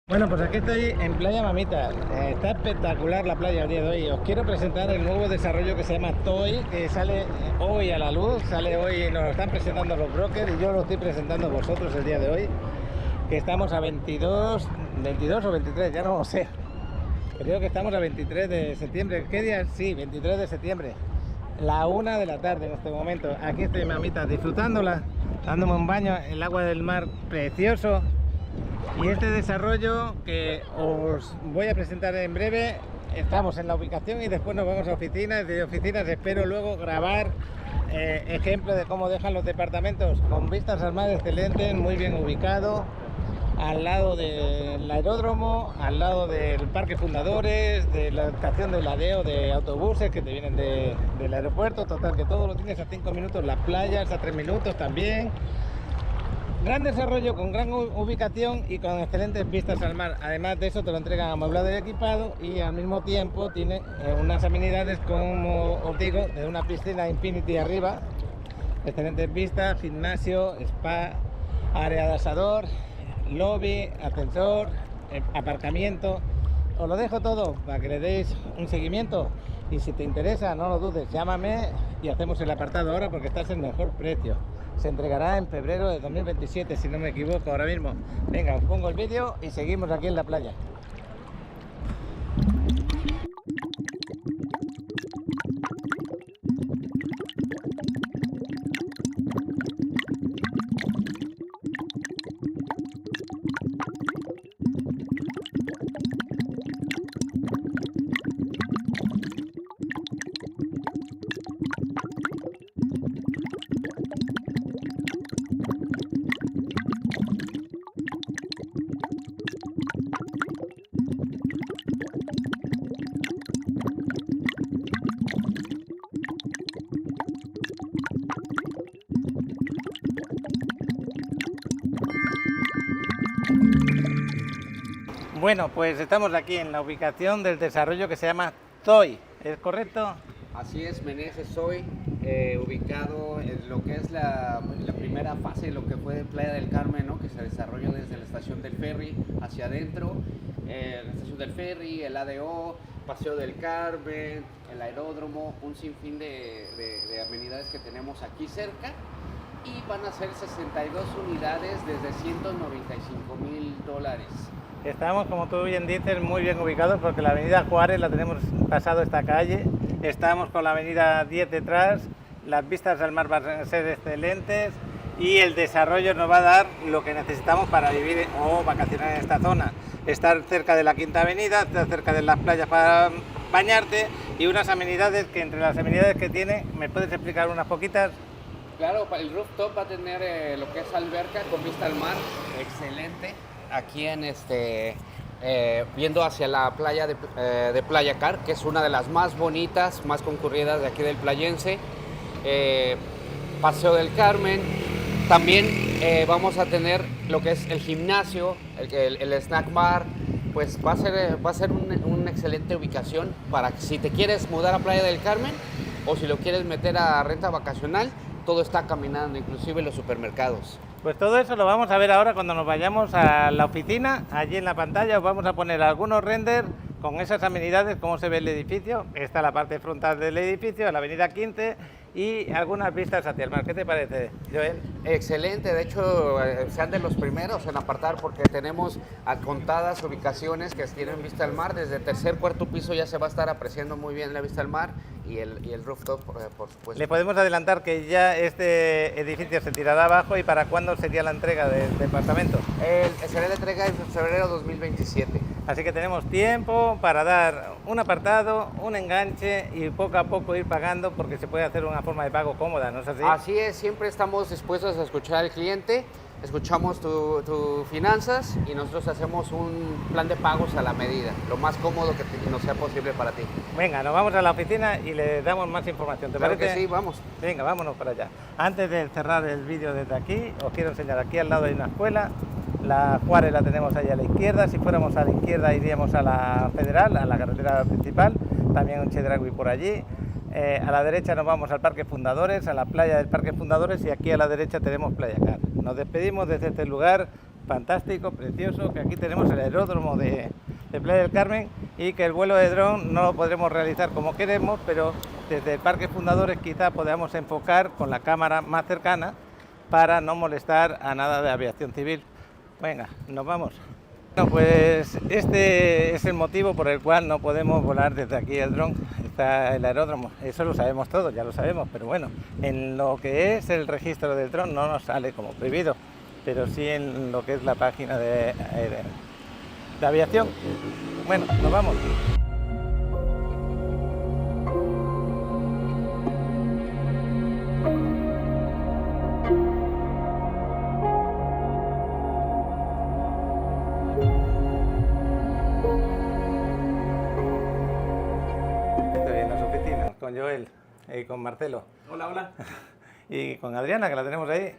Bueno, pues aquí estoy en Playa Mamita. Está espectacular la playa el día de hoy. Os quiero presentar el nuevo desarrollo que se llama Toy, que sale hoy a la luz, sale hoy, nos lo están presentando los brokers y yo lo estoy presentando a vosotros el día de hoy, que estamos a 22 o 23, ya no lo sé. Creo que estamos a 23 de septiembre. ¿Qué día? Sí, 23 de septiembre. La 1 de la tarde en este momento. Aquí estoy en Mamita disfrutándola, dándome un baño, el agua del mar precioso. Y este desarrollo que os voy a presentar en breve, estamos en la ubicación y después nos vamos a oficinas. De oficinas espero luego grabar ejemplos de cómo dejan los departamentos con vistas al mar excelentes, muy bien ubicado, al lado del aeródromo, al lado del Parque Fundadores, de la estación de ladeo de autobuses que te vienen del aeropuerto. Total, que todo lo tienes a 5 minutos, las playas a 3 minutos también. Gran desarrollo con gran ubicación y con excelentes vistas al mar. Además de eso te lo entregan amueblado y equipado, y al mismo tiempo tiene unas amenidades, como os digo, de una piscina Infinity arriba, excelentes vistas, gimnasio, spa, área de asador, lobby, ascensor, aparcamiento. Os lo dejo todo para que le deis un seguimiento, y si te interesa, no lo dudes, llámame y hacemos el apartado ahora porque estás en mejor precio. Se entregará en febrero de 2027, si no me equivoco ahora mismo. Venga, os pongo el vídeo y seguimos aquí en la playa. Bueno, pues estamos aquí en la ubicación del desarrollo que se llama Toy, ¿es correcto? Así es, Meneses soy ubicado en lo que es la primera fase de lo que fue Playa del Carmen, ¿no? Que se desarrolló desde la estación del ferry hacia adentro, la estación del ferry, el ADO, Paseo del Carmen, el aeródromo, un sinfín de amenidades que tenemos aquí cerca, y van a ser 62 unidades desde $195,000. Estamos, como tú bien dices, muy bien ubicados porque la avenida Juárez la tenemos pasado esta calle, estamos con la avenida 10 detrás, las vistas al mar van a ser excelentes y el desarrollo nos va a dar lo que necesitamos para vivir o vacacionar en esta zona. Estar cerca de la Quinta Avenida, estar cerca de las playas para bañarte y unas amenidades que, entre las amenidades que tiene, ¿me puedes explicar unas poquitas? Claro, el rooftop va a tener lo que es alberca con vista al mar, excelente. Aquí en viendo hacia la playa de Playa Car, que es una de las más bonitas, más concurridas de aquí del playense. Paseo del Carmen. También vamos a tener lo que es el gimnasio, el snack bar. Pues va a ser una excelente ubicación para que, si te quieres mudar a Playa del Carmen o si lo quieres meter a renta vacacional, todo está caminando, inclusive los supermercados. Pues todo eso lo vamos a ver ahora cuando nos vayamos a la oficina. Allí en la pantalla os vamos a poner algunos renders con esas amenidades, cómo se ve el edificio. Está la parte frontal del edificio, la avenida 15 y algunas vistas hacia el mar. ¿Qué te parece, Joel? Excelente, de hecho sean de los primeros en apartar porque tenemos a contadas ubicaciones que tienen vista al mar. Desde tercer, cuarto piso ya se va a estar apreciando muy bien la vista al mar y el rooftop, por supuesto. Le podemos adelantar que ya este edificio se tirará abajo. ¿Y para cuándo sería la entrega del departamento? Será la entrega en febrero de 2027. Así que tenemos tiempo para dar un apartado, un enganche y poco a poco ir pagando, porque se puede hacer una forma de pago cómoda, ¿no es así? Así es, siempre estamos dispuestos a escuchar al cliente, escuchamos tus finanzas y nosotros hacemos un plan de pagos a la medida, lo más cómodo que nos sea posible para ti. Venga, nos vamos a la oficina y le damos más información, ¿te Claro parece? que sí, vamos. Venga, vámonos para allá. Antes de cerrar el vídeo desde aquí, os quiero enseñar, aquí al lado hay una escuela. La Juárez la tenemos ahí a la izquierda. Si fuéramos a la izquierda iríamos a la Federal, a la carretera principal, también un Chedraui por allí. A la derecha nos vamos al Parque Fundadores, a la playa del Parque Fundadores, y aquí a la derecha tenemos Playa Car. Nos despedimos desde este lugar fantástico, precioso, que aquí tenemos el aeródromo de Playa del Carmen y que el vuelo de dron no lo podremos realizar como queremos, pero desde el Parque Fundadores quizá podamos enfocar con la cámara más cercana para no molestar a nada de aviación civil. Venga, nos vamos. Bueno, pues este es el motivo por el cual no podemos volar desde aquí el dron, está el aeródromo, eso lo sabemos todos, ya lo sabemos, pero bueno, en lo que es el registro del dron no nos sale como prohibido, pero sí en lo que es la página de aviación. Bueno, nos vamos. Estoy en las oficinas con Joel y con Marcelo. Hola, hola. Y con Adriana, que la tenemos ahí.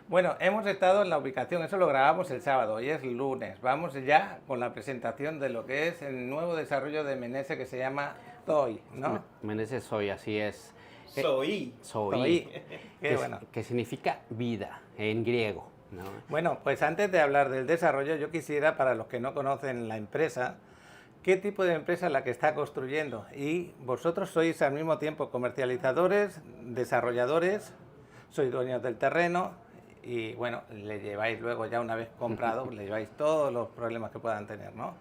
Bueno, hemos estado en la ubicación, eso lo grabamos el sábado, hoy es lunes. Vamos ya con la presentación de lo que es el nuevo desarrollo de Menese que se llama Toi, ¿no? Menese Soy, así es. Soy. Toi. Qué bueno. Que significa vida en griego, ¿no? Bueno, pues antes de hablar del desarrollo, yo quisiera, para los que no conocen la empresa, qué tipo de empresa es la que está construyendo. Y vosotros sois al mismo tiempo comercializadores, desarrolladores, sois dueños del terreno. Y bueno, le lleváis luego ya una vez comprado, le lleváis todos los problemas que puedan tener, ¿no?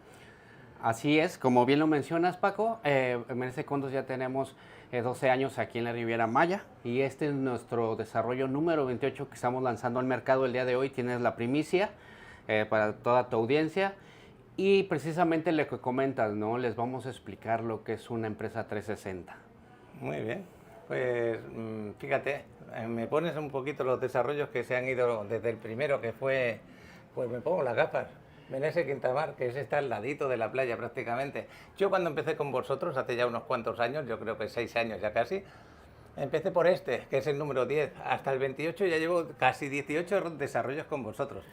Así es, como bien lo mencionas, Paco, en Menese Condos ya tenemos 12 años aquí en la Riviera Maya y este es nuestro desarrollo número 28 que estamos lanzando al mercado el día de hoy. Tienes la primicia para toda tu audiencia y precisamente lo que comentas, ¿no? Les vamos a explicar lo que es una empresa 360. Muy bien, pues fíjate, me pones un poquito los desarrollos que se han ido desde el primero que fue, pues me pongo las gafas, Menese Quintamar, que está al ladito de la playa prácticamente. Yo cuando empecé con vosotros, hace ya unos cuantos años, yo creo que 6 años ya casi, empecé por este, que es el número 10, hasta el 28 ya llevo casi 18 desarrollos con vosotros.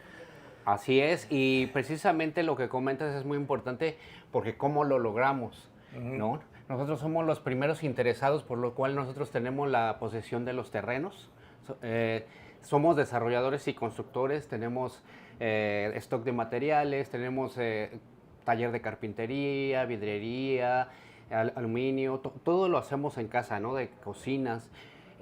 Así es, y precisamente lo que comentas es muy importante porque cómo lo logramos, ¿no? Nosotros somos los primeros interesados, por lo cual nosotros tenemos la posesión de los terrenos. Somos desarrolladores y constructores, tenemos stock de materiales, tenemos taller de carpintería, vidriería, aluminio, todo lo hacemos en casa, ¿no? De cocinas.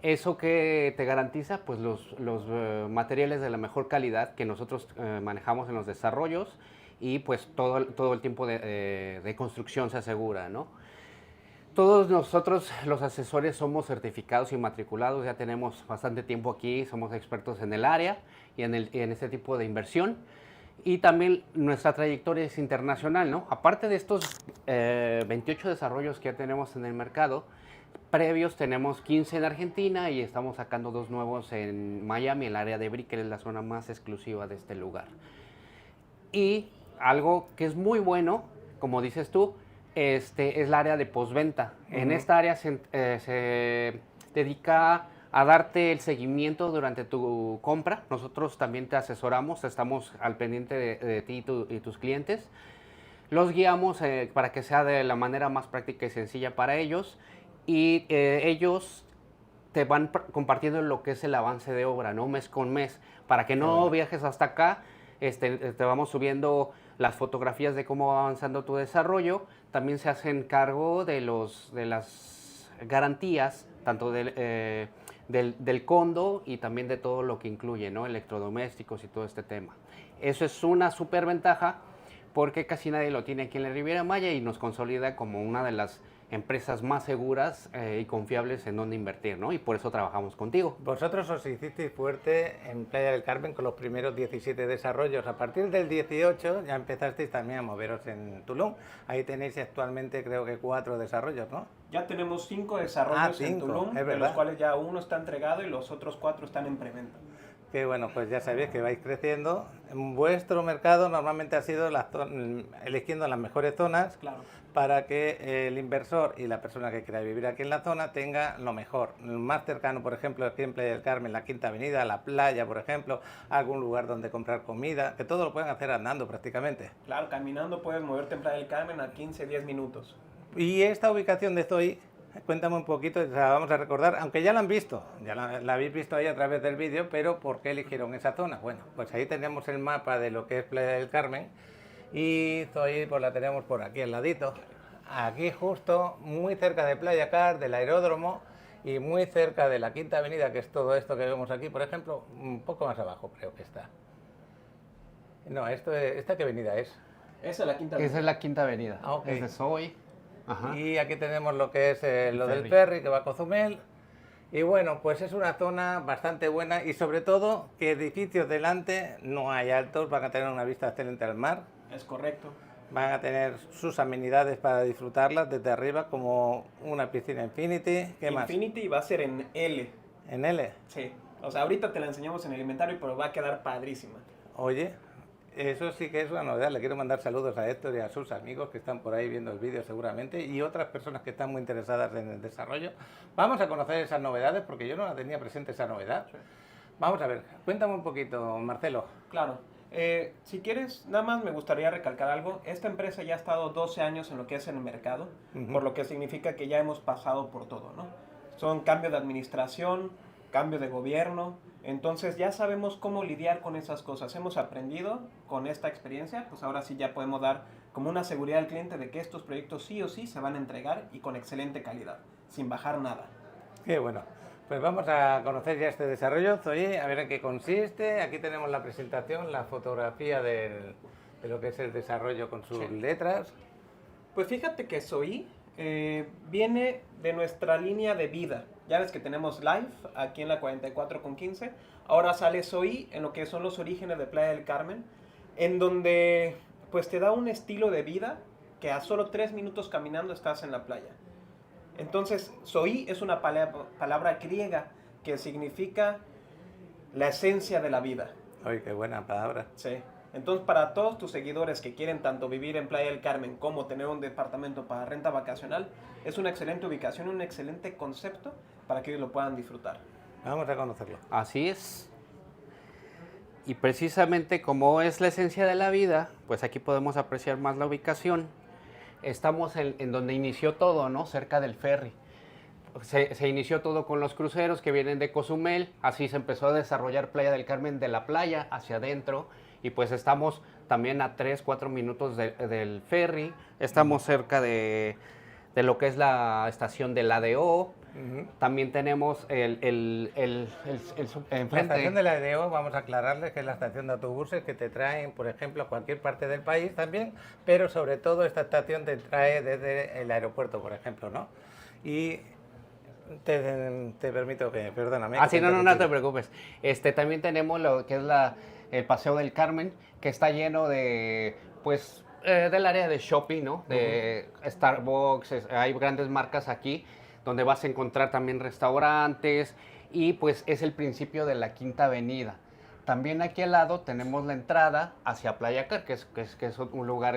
Eso que te garantiza, pues los materiales de la mejor calidad que nosotros manejamos en los desarrollos y pues todo el tiempo de construcción se asegura, ¿no? Todos nosotros, los asesores, somos certificados y matriculados, ya tenemos bastante tiempo aquí, somos expertos en el área y en este tipo de inversión. Y también nuestra trayectoria es internacional, ¿no? Aparte de estos 28 desarrollos que ya tenemos en el mercado, previos tenemos 15 en Argentina y estamos sacando 2 nuevos en Miami, el área de Brickell, es la zona más exclusiva de este lugar. Y algo que es muy bueno, como dices tú, es el área de postventa. En esta área se dedica a darte el seguimiento durante tu compra. Nosotros también te asesoramos, estamos al pendiente de ti y tus clientes. Los guiamos para que sea de la manera más práctica y sencilla para ellos. Y ellos te van compartiendo lo que es el avance de obra, ¿no? Mes con mes, para que no viajes hasta acá. Te vamos subiendo las fotografías de cómo va avanzando tu desarrollo. También se hacen cargo de las garantías, tanto del condo y también de todo lo que incluye, ¿no? Electrodomésticos y todo este tema. Eso es una súper ventaja porque casi nadie lo tiene aquí en la Riviera Maya y nos consolida como una de las empresas más seguras y confiables en donde invertir, ¿no? Y por eso trabajamos contigo. Vosotros os hicisteis fuerte en Playa del Carmen con los primeros 17 desarrollos. A partir del 18 ya empezasteis también a moveros en Tulum. Ahí tenéis actualmente creo que 4 desarrollos, ¿no? Ya tenemos 5 desarrollos en 5, Tulum, es de los verdad. cuales ya uno está entregado y los otros 4 están en preventa. Que bueno, pues ya sabéis que vais creciendo. En vuestro mercado normalmente ha sido eligiendo las mejores zonas, Claro. para que el inversor y la persona que quiera vivir aquí en la zona tenga lo mejor. El más cercano, por ejemplo, aquí en Playa del Carmen, la Quinta Avenida, la playa, por ejemplo, algún lugar donde comprar comida, que todo lo pueden hacer andando prácticamente. Claro, caminando puedes moverte en Playa del Carmen a 15, 10 minutos. Y esta ubicación de Zoe, Cuéntame un poquito, o sea, vamos a recordar, aunque ya la han visto, ya la habéis visto ahí a través del vídeo, pero ¿por qué eligieron esa zona? Bueno, pues ahí tenemos el mapa de lo que es Playa del Carmen y Zoí pues la tenemos por aquí al ladito, aquí justo, muy cerca de Playa Car, del aeródromo y muy cerca de la Quinta Avenida, que es todo esto que vemos aquí, por ejemplo, un poco más abajo creo que está. No, ¿esta qué avenida es? Esa es la quinta. Esa es la Quinta Avenida. Ah, ok. Es de Zoí. Ajá. Y aquí tenemos lo que es lo del ferry. ferry que va a Cozumel. Y bueno, pues es una zona bastante buena y sobre todo que edificios delante no hay altos, van a tener una vista excelente al mar, Es correcto. van a tener sus amenidades para disfrutarlas desde arriba como una piscina Infinity. ¿Qué más? Infinity va a ser en L. En L. Sí. O sea, ahorita te la enseñamos en el inventario, pero va a quedar padrísima. Oye, eso sí que es una novedad. Le quiero mandar saludos a Héctor y a sus amigos que están por ahí viendo el vídeo seguramente y otras personas que están muy interesadas en el desarrollo. Vamos a conocer esas novedades porque yo no la tenía presente esa novedad. Sí. Vamos a ver, cuéntame un poquito, Marcelo. Claro. Si quieres, nada más me gustaría recalcar algo. Esta empresa ya ha estado 12 años en lo que es en el mercado, por lo que significa que ya hemos pasado por todo, ¿no? Son cambio de administración, cambio de gobierno, entonces ya sabemos cómo lidiar con esas cosas. Hemos aprendido con esta experiencia, pues ahora sí ya podemos dar como una seguridad al cliente de que estos proyectos sí o sí se van a entregar y con excelente calidad, sin bajar nada. Qué bueno. Pues vamos a conocer ya este desarrollo, Zoí, a ver en qué consiste. Aquí tenemos la presentación, la fotografía de lo que es el desarrollo con sus letras. Pues fíjate que Zoí viene de nuestra línea de vida. Ya ves que tenemos Life aquí en la 44 con 15. Ahora sale Zoí en lo que son los orígenes de Playa del Carmen, en donde pues te da un estilo de vida que a solo 3 minutos caminando estás en la playa. Entonces, Zoí es una palabra griega que significa la esencia de la vida. Ay, qué buena palabra. Sí. Entonces, para todos tus seguidores que quieren tanto vivir en Playa del Carmen como tener un departamento para renta vacacional, es una excelente ubicación, un excelente concepto para que ellos lo puedan disfrutar. Vamos a conocerlo. Así es. Y precisamente como es la esencia de la vida, pues aquí podemos apreciar más la ubicación. Estamos en donde inició todo, ¿no? Cerca del ferry. Se inició todo con los cruceros que vienen de Cozumel, así se empezó a desarrollar Playa del Carmen de la playa hacia adentro, y pues estamos también a 3-4 minutos del ferry, estamos cerca de lo que es la estación del ADO. También tenemos La estación de la EDO, vamos a aclararles que es la estación de autobuses que te traen, por ejemplo, a cualquier parte del país también, pero sobre todo esta estación te trae desde el aeropuerto, por ejemplo, ¿no? Y te permito que, perdóname. Ah, sí, no te preocupes. También tenemos lo que es el Paseo del Carmen, que está lleno de, pues, del área de shopping, ¿no? De Starbucks, hay grandes marcas aquí, donde vas a encontrar también restaurantes, y pues es el principio de la Quinta Avenida. También aquí al lado tenemos la entrada hacia Playa Car, que es un lugar,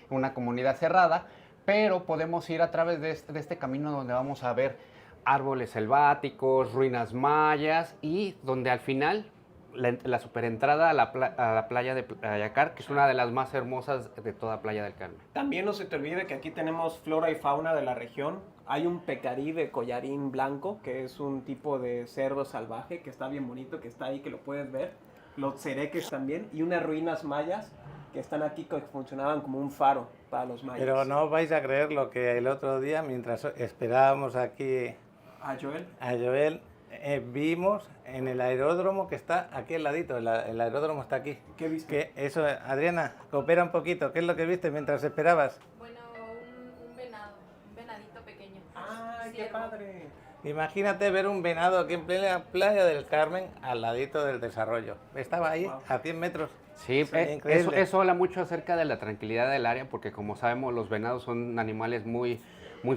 una comunidad cerrada, pero podemos ir a través de este camino donde vamos a ver árboles selváticos, ruinas mayas, y donde al final la superentrada a la playa de Playa Car, que es una de las más hermosas de toda Playa del Carmen. También no se te olvide que aquí tenemos flora y fauna de la región. Hay un pecarí de collarín blanco, que es un tipo de cerdo salvaje que está bien bonito, que está ahí, que lo puedes ver. Los cereques también, y unas ruinas mayas que están aquí que funcionaban como un faro para los mayas. Pero no vais a creer lo que el otro día, mientras esperábamos aquí ¿A Joel? a Joel, vimos en el aeródromo que está aquí al ladito, el aeródromo está aquí. ¿Qué viste? Que eso, Adriana, coopera un poquito, ¿qué es lo que viste mientras esperabas? Bueno, un venado, un venadito pequeño. ¡Ay, qué Ciervo. padre! Imagínate ver un venado aquí en plena Playa del Carmen al ladito del desarrollo. Estaba ahí, Wow. a 100 metros. Sí, increíble. eso habla mucho acerca de la tranquilidad del área, porque como sabemos los venados son animales muy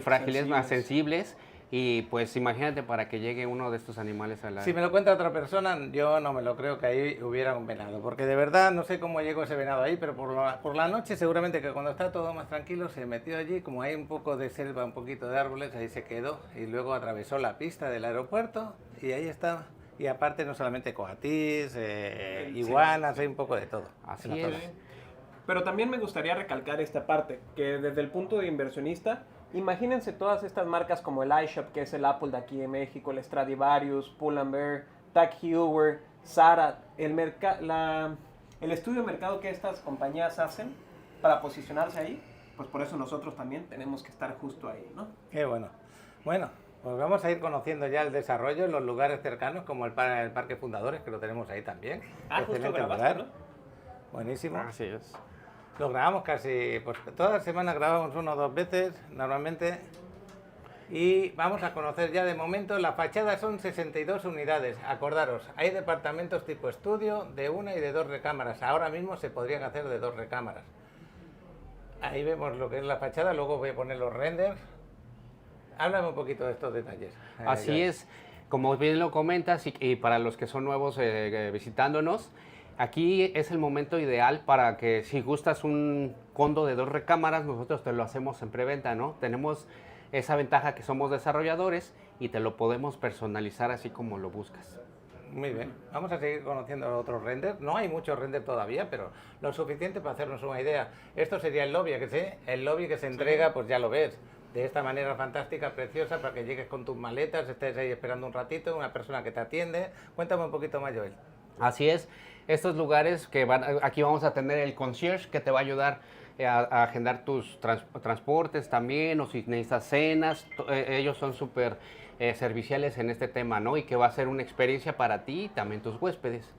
frágiles, más sensibles, y pues imagínate para que llegue uno de estos animales al área. Si me lo cuenta otra persona, yo no me lo creo que ahí hubiera un venado, porque de verdad no sé cómo llegó ese venado ahí, pero por la noche seguramente que cuando está todo más tranquilo se metió allí, como hay un poco de selva, un poquito de árboles, ahí se quedó y luego atravesó la pista del aeropuerto y ahí estaba. Y aparte no solamente coatís, iguanas, hay un poco de todo. Así en la es. zona. Pero también me gustaría recalcar esta parte, que desde el punto de inversionista, Imagínense todas estas marcas como el iShop, que es el Apple de aquí en México, el Stradivarius, Pull&Bear, Tag Heuer, Zara, el estudio de mercado que estas compañías hacen para posicionarse ahí, pues por eso nosotros también tenemos que estar justo ahí, ¿no? Qué bueno. Bueno, pues vamos a ir conociendo ya el desarrollo en los lugares cercanos, como el Parque Fundadores, que lo tenemos ahí también. Justo Excelente grabaste, lugar. ¿no? Buenísimo. Así es. Lo grabamos casi, pues todas las semanas grabamos 1 o 2 veces, normalmente. Y vamos a conocer ya de momento, la fachada son 62 unidades. Acordaros, hay departamentos tipo estudio de 1 y de 2 recámaras. Ahora mismo se podrían hacer de 2 recámaras. Ahí vemos lo que es la fachada, luego voy a poner los renders. Háblame un poquito de estos detalles. Así Joel. es, como bien lo comentas, y para los que son nuevos visitándonos, aquí es el momento ideal para que si gustas un condo de 2 recámaras, nosotros te lo hacemos en preventa, ¿no? Tenemos esa ventaja que somos desarrolladores y te lo podemos personalizar así como lo buscas. Muy bien, vamos a seguir conociendo otros renders. No hay muchos renders todavía, pero lo suficiente para hacernos una idea. Esto sería el lobby, el lobby que se entrega, pues ya lo ves, de esta manera fantástica, preciosa, para que llegues con tus maletas, estés ahí esperando un ratito, una persona que te atiende. Cuéntame un poquito más, Joel. Así es, estos lugares que aquí vamos a tener el concierge que te va a ayudar a agendar tus transportes también, o si necesitas cenas, ellos son súper serviciales en este tema, ¿no? Y que va a ser una experiencia para ti y también tus huéspedes.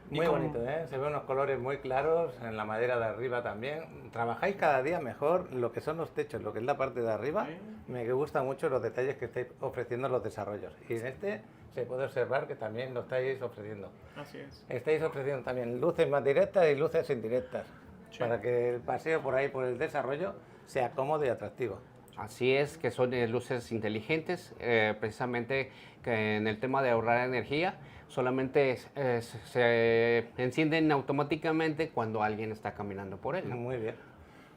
Muy bonito, ¿eh? Se ven unos colores muy claros en la madera de arriba también. Trabajáis cada día mejor lo que son los techos, lo que es la parte de arriba. Me gusta mucho los detalles que estáis ofreciendo los desarrollos. Y en este se puede observar que también lo estáis ofreciendo. Así es. Estáis ofreciendo también luces más directas y luces indirectas, para que el paseo por ahí, por el desarrollo, sea cómodo y atractivo. Así es, que son luces inteligentes, precisamente que en el tema de ahorrar energía, solamente se encienden automáticamente cuando alguien está caminando por él, ¿no? Muy bien.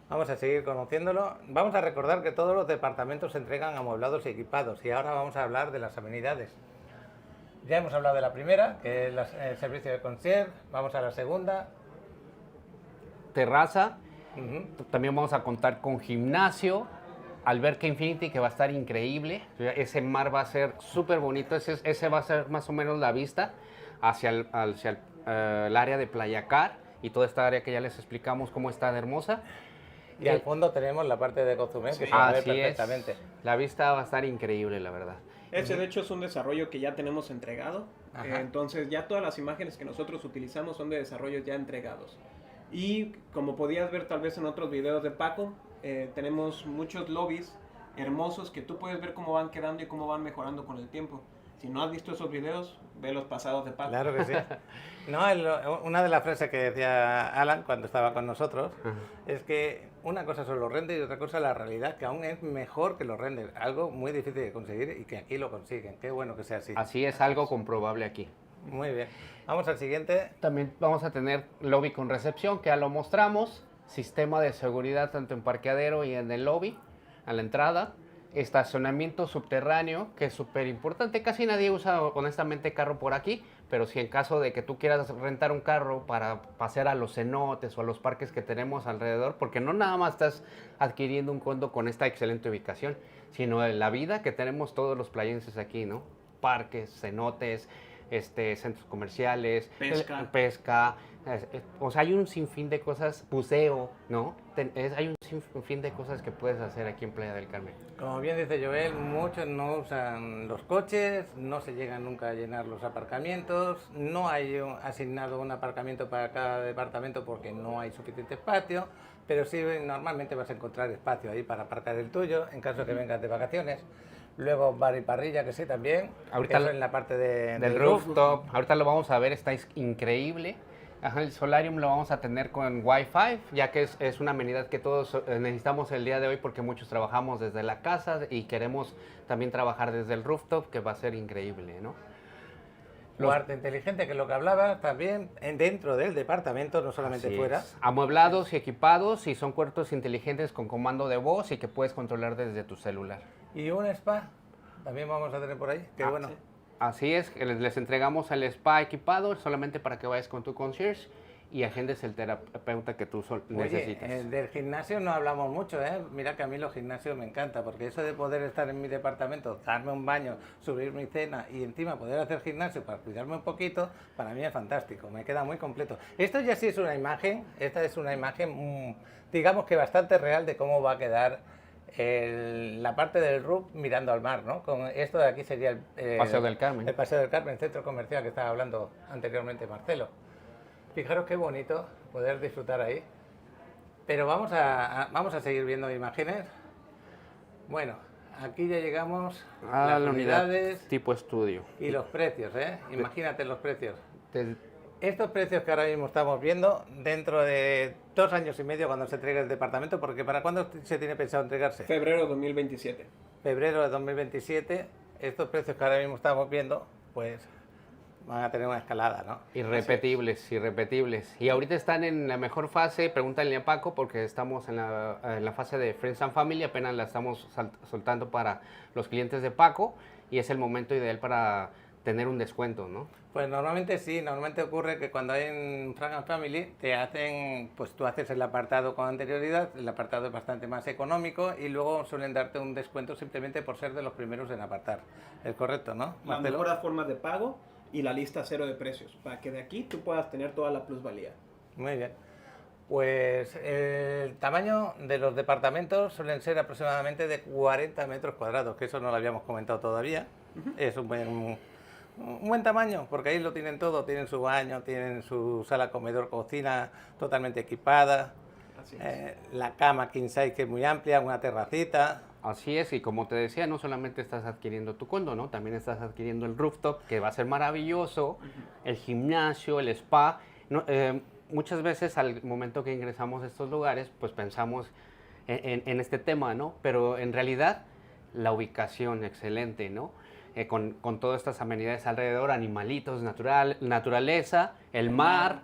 Vamos a seguir conociéndolo. Vamos a recordar que todos los departamentos se entregan amueblados y equipados. Y ahora vamos a hablar de las amenidades. Ya hemos hablado de la primera, que es el servicio de concierge. Vamos a la segunda. Terraza, también vamos a contar con gimnasio, Alberca Infinity, que va a estar increíble. Ese mar va a ser súper bonito. Ese va a ser más o menos la vista hacia el área de Playa Car y toda esta área que ya les explicamos cómo está de hermosa. Y al fondo tenemos la parte de Cozumel, que se va a ver Así es. perfectamente. La vista va a estar increíble, la verdad. Ese de hecho es un desarrollo que ya tenemos entregado. Ajá. Entonces ya todas las imágenes que nosotros utilizamos son de desarrollos ya entregados. Y como podías ver tal vez en otros videos de Paco, tenemos muchos lobbies hermosos que tú puedes ver cómo van quedando y cómo van mejorando con el tiempo. Si no has visto esos videos, ve los pasados de Paco. Claro que sí. No, una de las frases que decía Alan cuando estaba con nosotros es que una cosa son los renders y otra cosa la realidad, que aún es mejor que los renders. Algo muy difícil de conseguir y que aquí lo consiguen. Qué bueno que sea así. Así es, algo comprobable aquí. Muy bien. Vamos al siguiente. También vamos a tener lobby con recepción, que ya lo mostramos. Sistema de seguridad tanto en parqueadero y en el lobby, a la entrada. Estacionamiento subterráneo, que es súper importante. Casi nadie usa honestamente carro por aquí, pero si en caso de que tú quieras rentar un carro para pasear a los cenotes o a los parques que tenemos alrededor, porque no nada más estás adquiriendo un condo con esta excelente ubicación, sino la vida que tenemos todos los playenses aquí, ¿no? Parques, cenotes, centros comerciales, pesca, o sea, hay un sinfín de cosas, buceo, ¿no? Hay un sinfín de cosas que puedes hacer aquí en Playa del Carmen. Como bien dice Joel, muchos no usan los coches, no se llegan nunca a llenar los aparcamientos, no hay asignado un aparcamiento para cada departamento porque no hay suficiente espacio, pero sí normalmente vas a encontrar espacio ahí para aparcar el tuyo en caso de que vengas de vacaciones. Luego bar y parrilla, que sí, también. Ahorita eso en la parte del rooftop. Ahorita lo vamos a ver, está increíble. Ajá, el solarium lo vamos a tener con Wi-Fi, ya que es una amenidad que todos necesitamos el día de hoy porque muchos trabajamos desde la casa y queremos también trabajar desde el rooftop, que va a ser increíble, ¿no? Cuarto inteligente, que es lo que hablaba, también dentro del departamento, no solamente Así fuera. es. Amueblados y equipados, y son cuartos inteligentes con comando de voz y que puedes controlar desde tu celular. Y un spa, también vamos a tener por ahí, qué bueno. Sí. Así es, que les entregamos el spa equipado solamente para que vayas con tu concierge y agendes el terapeuta que tú necesites. Oye, del gimnasio no hablamos mucho, ¿eh? Mira que a mí los gimnasios me encanta, porque eso de poder estar en mi departamento, darme un baño, subir mi cena y encima poder hacer gimnasio para cuidarme un poquito, para mí es fantástico, me queda muy completo. Esto ya sí es una imagen, esta es una imagen, digamos que bastante real de cómo va a quedar la parte del roof mirando al mar, ¿no? Con esto de aquí sería el Paseo del Carmen. El Paseo del Carmen, el centro comercial que estaba hablando anteriormente Marcelo. Fijaros qué bonito poder disfrutar ahí. Pero vamos a seguir viendo imágenes. Bueno, aquí ya llegamos A las la unidad unidades tipo estudio. y los precios, ¿eh? Imagínate los precios. Del- Estos precios que ahora mismo estamos viendo, dentro de 2 años y medio cuando se entregue el departamento, porque ¿para cuándo se tiene pensado entregarse? Febrero de 2027. Febrero de 2027, estos precios que ahora mismo estamos viendo, pues van a tener una escalada, ¿no? Irrepetibles, irrepetibles. Y ahorita están en la mejor fase, pregúntale a Paco, porque estamos en la fase de Friends and Family, apenas la estamos soltando para los clientes de Paco, y es el momento ideal para tener un descuento, ¿no? Pues normalmente sí, normalmente ocurre que cuando hay en Friends and Family te hacen, pues tú haces el apartado con anterioridad, el apartado es bastante más económico y luego suelen darte un descuento simplemente por ser de los primeros en apartar. ¿Es correcto, no? Las Marcelo? mejores formas de pago y la lista cero de precios, para que de aquí tú puedas tener toda la plusvalía. Muy bien. Pues el tamaño de los departamentos suelen ser aproximadamente de 40 metros cuadrados, que eso no lo habíamos comentado todavía. Es un buen tamaño, porque ahí lo tienen todo, tienen su baño, tienen su sala, comedor, cocina totalmente equipada, Así es. la cama king size que es muy amplia, una terracita. Así es, y como te decía, no solamente estás adquiriendo tu condo, ¿no? También estás adquiriendo el rooftop, que va a ser maravilloso, el gimnasio, el spa. Muchas veces al momento que ingresamos a estos lugares, pues pensamos en este tema, ¿no? Pero en realidad la ubicación excelente, ¿no? Con todas estas amenidades alrededor, animalitos, naturaleza, el mar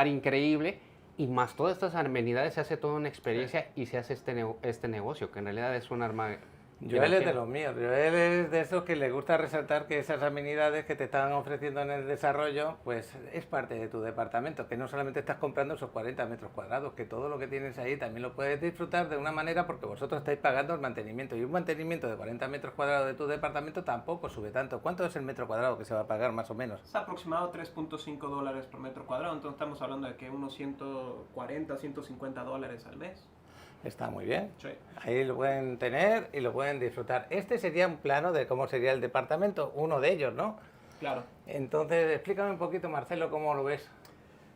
increíble. Y más todas estas amenidades se hace toda una experiencia y se hace este negocio, que en realidad es un arma. Joel es de los míos, Joel es de esos que le gusta resaltar que esas amenidades que te están ofreciendo en el desarrollo, pues es parte de tu departamento, que no solamente estás comprando esos 40 metros cuadrados, que todo lo que tienes ahí también lo puedes disfrutar de una manera porque vosotros estáis pagando el mantenimiento, y un mantenimiento de 40 metros cuadrados de tu departamento tampoco sube tanto. ¿Cuánto es el metro cuadrado que se va a pagar más o menos? Es aproximado $3.5 por metro cuadrado, entonces estamos hablando de que unos 140, $150 al mes. Está muy bien. Sí. Ahí lo pueden tener y lo pueden disfrutar. Este sería un plano de cómo sería el departamento, uno de ellos, ¿no? Claro. Entonces, explícame un poquito, Marcelo, cómo lo ves.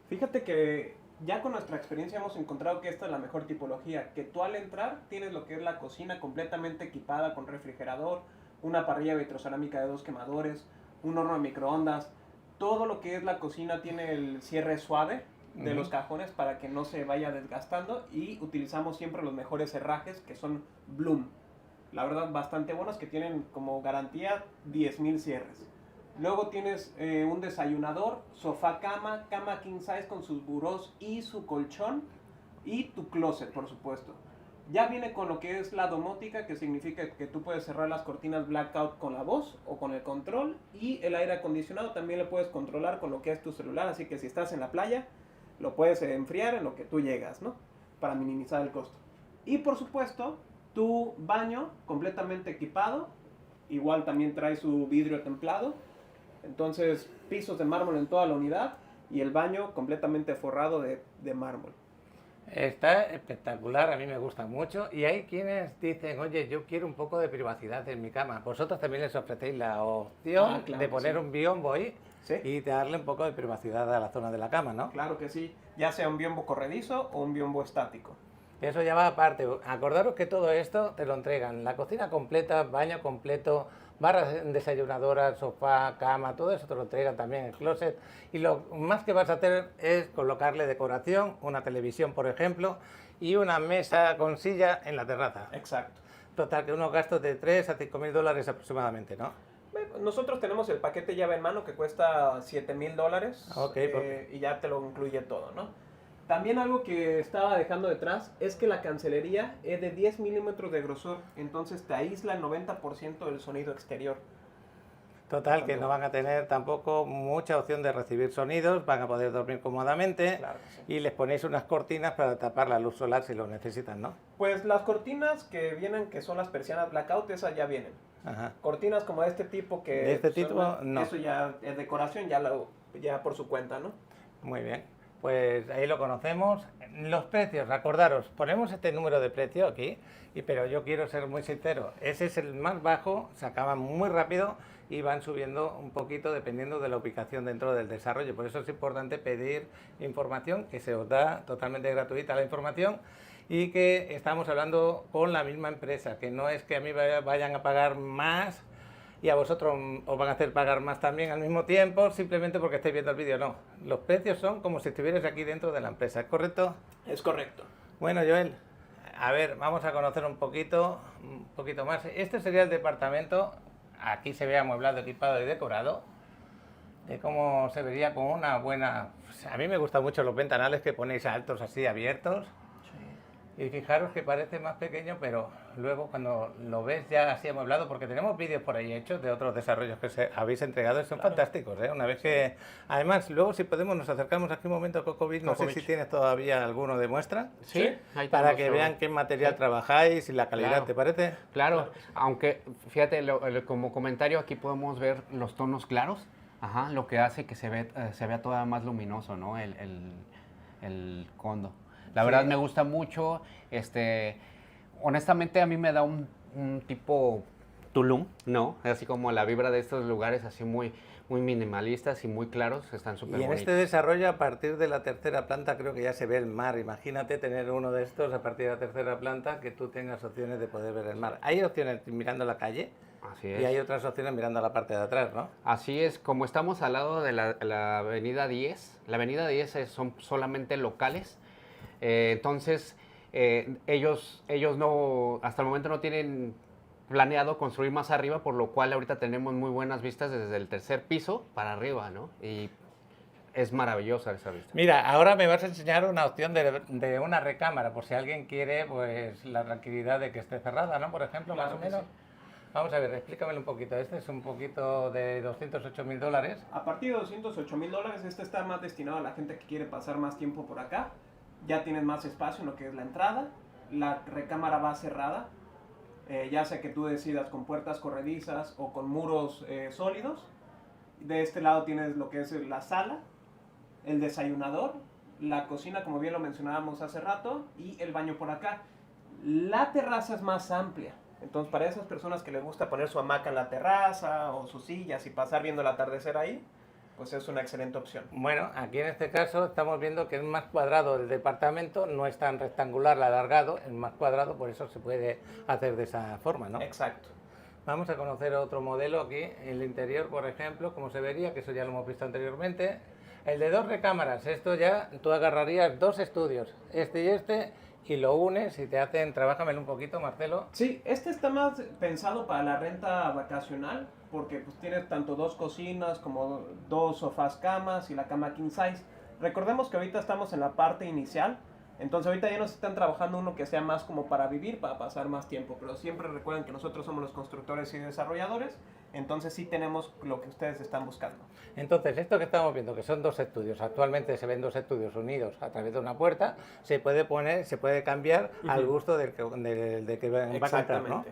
Fíjate que ya con nuestra experiencia hemos encontrado que esta es la mejor tipología, que tú al entrar tienes lo que es la cocina completamente equipada con refrigerador, una parrilla vitrocerámica de 2 quemadores, un horno de microondas, todo lo que es la cocina tiene el cierre suave de los cajones para que no se vaya desgastando, y utilizamos siempre los mejores herrajes que son Bloom. La verdad, bastante buenos, que tienen como garantía 10,000 cierres. Luego tienes un desayunador, sofá cama, cama king size con sus burós y su colchón, y tu closet, por supuesto. Ya viene con lo que es la domótica, que significa que tú puedes cerrar las cortinas blackout con la voz o con el control, y el aire acondicionado también lo puedes controlar con lo que es tu celular, así que si estás en la playa lo puedes enfriar en lo que tú llegas, ¿no? Para minimizar el costo. Y por supuesto, tu baño completamente equipado, igual también trae su vidrio templado, entonces pisos de mármol en toda la unidad y el baño completamente forrado de mármol. Está espectacular, a mí me gusta mucho, y hay quienes dicen, oye, yo quiero un poco de privacidad en mi cama. Vosotros también les ofrecéis la opción Claro de poner sí. un biombo ahí ¿Sí? y darle un poco de privacidad a la zona de la cama, ¿no? Claro que sí, ya sea un biombo corredizo o un biombo estático. Eso ya va aparte. Acordaros que todo esto te lo entregan. La cocina completa, baño completo, barras desayunadoras, sofá, cama, todo eso te lo entregan también, el closet. Y lo más que vas a hacer es colocarle decoración, una televisión, por ejemplo, y una mesa con silla en la terraza. Exacto. Total, que unos gastos de 3 a 5 mil dólares aproximadamente, ¿no? Nosotros tenemos el paquete llave en mano que cuesta $7,000 Ok, y ya te lo incluye todo, ¿no? También algo que estaba dejando detrás es que la cancelería es de 10 milímetros de grosor, entonces te aísla el 90% del sonido exterior. Total, que no van a tener tampoco mucha opción de recibir sonidos, van a poder dormir cómodamente Claro que sí. y les ponéis unas cortinas para tapar la luz solar si lo necesitan, ¿no? Pues las cortinas que vienen, que son las persianas blackout, esas ya vienen. Ajá. Cortinas como de este tipo que... De este son tipo, más- no. Eso ya es decoración, ya por su cuenta, ¿no? Muy bien, pues ahí lo conocemos. Los precios, acordaros, ponemos este número de precio aquí, pero yo quiero ser muy sincero, ese es el más bajo, se acaban muy rápido y van subiendo un poquito dependiendo de la ubicación dentro del desarrollo. Por eso es importante pedir información, que se os da totalmente gratuita la información y que estamos hablando con la misma empresa, que no es que a mí vayan a pagar más y a vosotros os van a hacer pagar más también al mismo tiempo, simplemente porque estáis viendo el vídeo. No, los precios son como si estuvierais aquí dentro de la empresa, ¿es correcto? Es correcto. Bueno, Joel, a ver, vamos a conocer un poquito más. Este sería el departamento, aquí se ve amueblado, equipado y decorado, de cómo se vería con una buena... pues, a mí me gustan mucho los ventanales que ponéis altos así, abiertos. Y fijaros que parece más pequeño, pero luego cuando lo ves ya así amueblado, porque tenemos vídeos por ahí hechos de otros desarrollos que habéis entregado, son fantásticos, ¿eh? Una vez que... Además, luego si podemos nos acercamos aquí un momento a Cocovich, no sé Cocovich. si tienes todavía alguno de muestra, Sí, ahí para tenemos que uno. vean qué material trabajáis y la calidad, Claro. ¿te parece? Claro, aunque fíjate, como comentario aquí podemos ver los tonos claros, ajá, lo que hace que se vea todavía más luminoso, ¿no? El condo. La Sí. verdad me gusta mucho, honestamente a mí me da un tipo Tulum, ¿no? Así como la vibra de estos lugares así muy minimalistas y muy claros, están súper Y en bonitos. este desarrollo, a partir de la tercera planta, creo que ya se ve el mar. Imagínate tener uno de estos a partir de la tercera planta, que tú tengas opciones de poder ver el mar. Hay opciones mirando la calle Así y hay es. otras opciones mirando a la parte de atrás, ¿no? Así es, como estamos al lado de la avenida 10, la avenida 10 son solamente locales, entonces ellos no, hasta el momento no tienen planeado construir más arriba, por lo cual ahorita tenemos muy buenas vistas desde el tercer piso para arriba, ¿no? Y es maravillosa esa vista. Mira, ahora me vas a enseñar una opción de una recámara, por si alguien quiere, pues, la tranquilidad de que esté cerrada, ¿no? Por ejemplo, Claro más o que menos. sí. Vamos a ver, explícamelo un poquito. Este es un poquito de $208.000. A partir de $208,000, este está más destinado a la gente que quiere pasar más tiempo por acá. Ya tienes más espacio en lo que es la entrada. La recámara va cerrada, ya sea que tú decidas con puertas corredizas o con muros sólidos. De este lado tienes lo que es la sala, el desayunador, la cocina, como bien lo mencionábamos hace rato, y el baño por acá. La terraza es más amplia. Entonces, para esas personas que les gusta poner su hamaca en la terraza o sus sillas y pasar viendo el atardecer ahí, pues es una excelente opción. Bueno, aquí en este caso estamos viendo que es más cuadrado el departamento, no es tan rectangular alargado, es más cuadrado, por eso se puede hacer de esa forma, ¿no? Exacto. Vamos a conocer otro modelo aquí, el interior, por ejemplo, como se vería, que eso ya lo hemos visto anteriormente. El de 2 recámaras, esto ya tú agarrarías 2 estudios, este, y lo unes y te hacen, trabájamelo un poquito, Marcelo. Sí, este está más pensado para la renta vacacional, porque pues tienes tanto 2 cocinas como 2 sofás camas y la cama king size. Recordemos que ahorita estamos en la parte inicial, entonces ahorita ya nos están trabajando uno que sea más como para vivir, para pasar más tiempo, pero siempre recuerden que nosotros somos los constructores y desarrolladores, entonces sí tenemos lo que ustedes están buscando. Entonces, esto que estamos viendo, que son 2 estudios, actualmente se ven 2 estudios unidos a través de una puerta, se puede poner, se puede cambiar al gusto del que va a comprar, ¿no?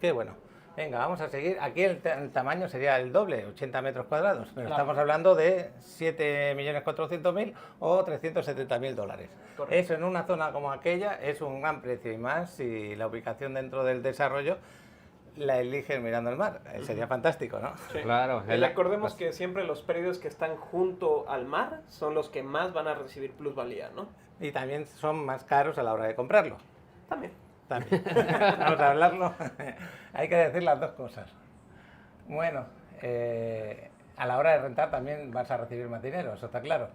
Qué bueno. Venga, vamos a seguir. Aquí el tamaño sería el doble, 80 metros cuadrados, pero Claro. estamos hablando de 7.400.000 o $370.000. Correcto. Eso en una zona como aquella es un gran precio, y más si la ubicación dentro del desarrollo la eligen mirando el mar. Sería fantástico, ¿no? Sí. Claro. Y recordemos que siempre los predios que están junto al mar son los que más van a recibir plusvalía, ¿no? Y también son más caros a la hora de comprarlo. También. También. Vamos a hablarlo. Hay que decir las dos cosas. Bueno, a la hora de rentar también vas a recibir más dinero, eso está claro.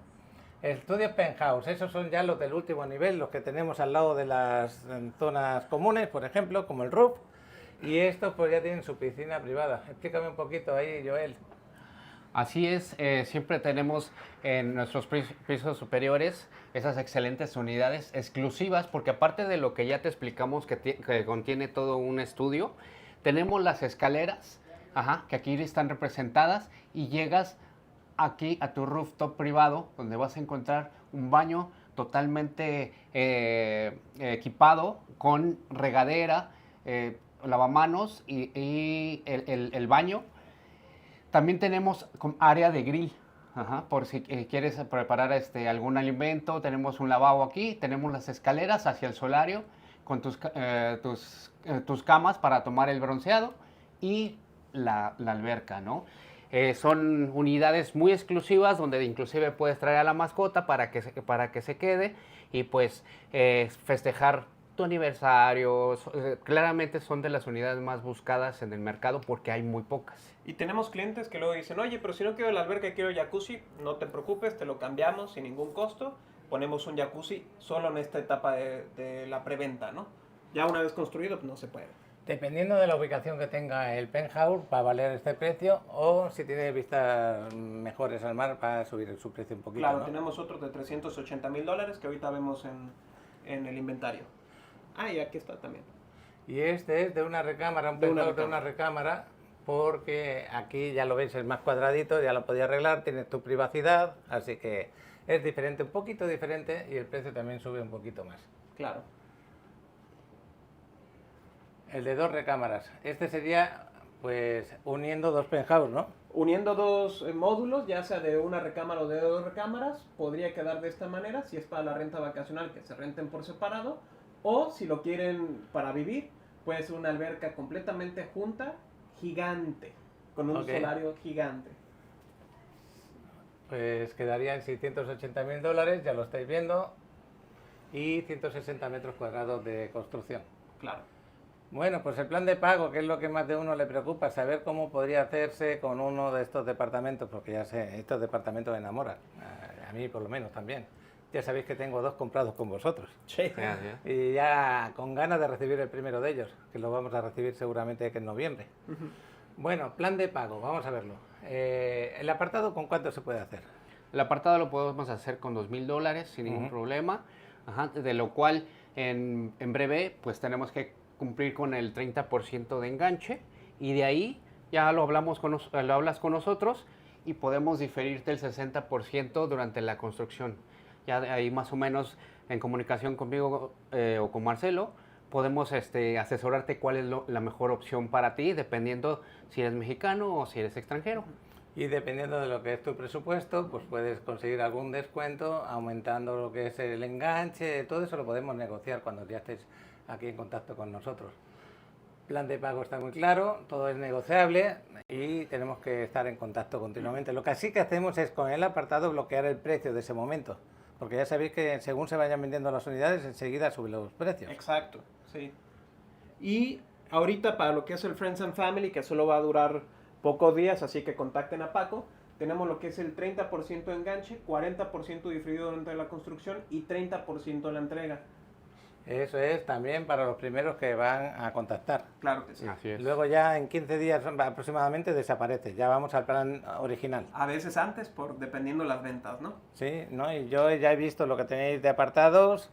Estudios penthouse, esos son ya los del último nivel, los que tenemos al lado de las zonas comunes, por ejemplo, como el roof. Y estos pues ya tienen su piscina privada. Explícame un poquito ahí, Joel. Así es, siempre tenemos en nuestros pisos superiores esas excelentes unidades exclusivas, porque aparte de lo que ya te explicamos que contiene todo un estudio, tenemos las escaleras Ajá, que aquí están representadas y llegas aquí a tu rooftop privado donde vas a encontrar un baño totalmente equipado con regadera, lavamanos y el baño. También tenemos área de grill, ajá, por si quieres preparar algún alimento. Tenemos un lavabo aquí, tenemos las escaleras hacia el solario con tus camas para tomar el bronceado y la alberca, ¿no? Son unidades muy exclusivas donde inclusive puedes traer a la mascota para que se quede y pues festejar tu aniversario. Claramente son de las unidades más buscadas en el mercado porque hay muy pocas. Y tenemos clientes que luego dicen, oye, pero si no quiero la alberca y quiero jacuzzi, no te preocupes, te lo cambiamos sin ningún costo. Ponemos un jacuzzi solo en esta etapa de la preventa, ¿no? Ya una vez construido, pues no se puede. Dependiendo de la ubicación que tenga el penthouse, va a valer este precio, o si tiene vistas mejores al mar, va a subir su precio un poquito. Claro, ¿no? tenemos otros de $380,000 que ahorita vemos en el inventario. Ah, y aquí está también. Y este es de una recámara, un penthouse de una recámara, porque aquí ya lo veis, es más cuadradito, ya lo podía arreglar, tienes tu privacidad, así que es diferente, un poquito diferente, y el precio también sube un poquito más. Claro. El de 2 recámaras. Este sería, pues, uniendo 2 penthouse, ¿no? Uniendo dos módulos, ya sea de una recámara o de 2 recámaras, podría quedar de esta manera, si es para la renta vacacional, que se renten por separado, o si lo quieren para vivir, puede ser una alberca completamente junta, gigante, con un solario gigante. Pues quedaría en $680,000, ya lo estáis viendo, y 160 metros cuadrados de construcción. Claro. Bueno, pues el plan de pago, que es lo que más de uno le preocupa, saber cómo podría hacerse con uno de estos departamentos, porque ya sé, estos departamentos enamoran, a mí por lo menos también. Ya sabéis que tengo 2 comprados con vosotros. Sí. Y ya con ganas de recibir el primero de ellos, que lo vamos a recibir seguramente que en noviembre. Bueno, plan de pago, vamos a verlo. ¿El apartado con cuánto se puede hacer? El apartado lo podemos hacer con $2,000 sin ningún problema, ajá, de lo cual en breve pues tenemos que cumplir con el 30% de enganche y de ahí ya lo hablas con nosotros y podemos diferirte el 60% durante la construcción. Ya de ahí más o menos en comunicación conmigo o con Marcelo podemos asesorarte cuál es la mejor opción para ti dependiendo si eres mexicano o si eres extranjero. Y dependiendo de lo que es tu presupuesto, pues puedes conseguir algún descuento aumentando lo que es el enganche. Todo eso lo podemos negociar cuando ya estés aquí en contacto con nosotros. Plan de pago está muy claro, todo es negociable y tenemos que estar en contacto continuamente. Lo que sí que hacemos es con el apartado bloquear el precio de ese momento, porque ya sabéis que según se vayan vendiendo las unidades, enseguida suben los precios. Exacto, sí. Y ahorita para lo que es el Friends and Family, que solo va a durar pocos días, así que contacten a Paco, tenemos lo que es el 30% de enganche, 40% diferido durante la construcción y 30% en la entrega. Eso es también para los primeros que van a contactar. Claro que sí. Así es. Luego ya en 15 días aproximadamente desaparece, ya vamos al plan original. A veces antes, dependiendo las ventas, ¿no? Sí, ¿no? Y yo ya he visto lo que tenéis de apartados.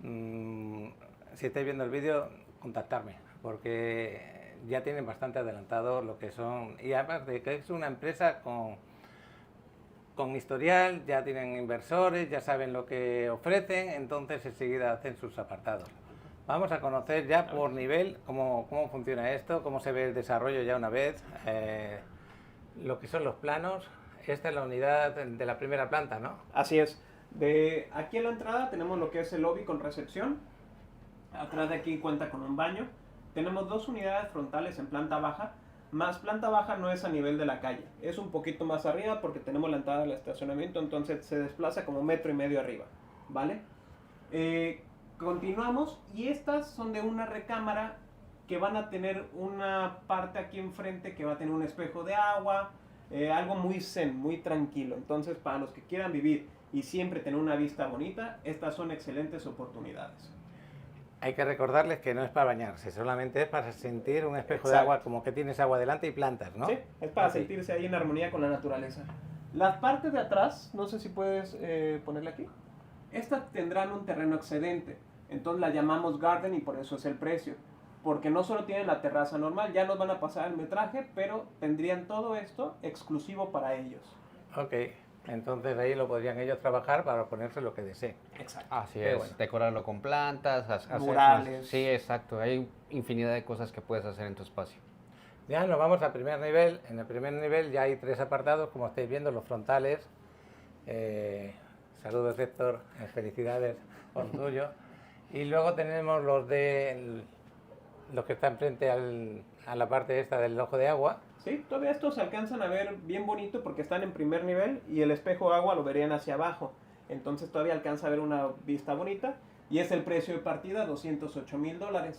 Si estáis viendo el vídeo, contactarme, porque ya tienen bastante adelantado lo que son. Y además de que es una empresa con historial, ya tienen inversores, ya saben lo que ofrecen, entonces enseguida hacen sus apartados. Vamos a conocer ya por nivel cómo funciona esto, cómo se ve el desarrollo ya una vez, lo que son los planos. Esta es la unidad de la primera planta, ¿no? Así es. De aquí a la entrada tenemos lo que es el lobby con recepción. Atrás de aquí cuenta con un baño. Tenemos 2 unidades frontales en planta baja. Más planta baja no es a nivel de la calle. Es un poquito más arriba porque tenemos la entrada del estacionamiento. Entonces se desplaza como 1,5 metros arriba. ¿Vale? Continuamos. Y estas son de una recámara que van a tener una parte aquí enfrente que va a tener un espejo de agua. Algo muy zen, muy tranquilo. Entonces para los que quieran vivir y siempre tener una vista bonita, estas son excelentes oportunidades. Hay que recordarles que no es para bañarse, solamente es para sentir un espejo de Exacto. agua, como que tienes agua delante y plantas, ¿no? Sí, es para Así. sentirse ahí en armonía con la naturaleza. Las partes de atrás, no sé si puedes ponerla aquí. Estas tendrán un terreno excedente, entonces la llamamos garden y por eso es el precio. porque no solo tienen la terraza normal, ya nos van a pasar el metraje, pero tendrían todo esto exclusivo para ellos. Ok, entonces ahí lo podrían ellos trabajar para ponerse lo que deseen. Exacto. Así Qué es, bueno. decorarlo con plantas, hacer Murales. Sí, exacto. Hay infinidad de cosas que puedes hacer en tu espacio. Ya nos vamos al primer nivel. En el primer nivel ya hay 3 apartados, como estáis viendo, los frontales. Saludos, Héctor, felicidades por lo tuyo. Y luego tenemos los que están frente a la parte esta del ojo de agua. Sí, todavía estos se alcanzan a ver bien bonito porque están en primer nivel y el espejo agua lo verían hacia abajo. Entonces todavía alcanza a ver una vista bonita y es el precio de partida, $208,000.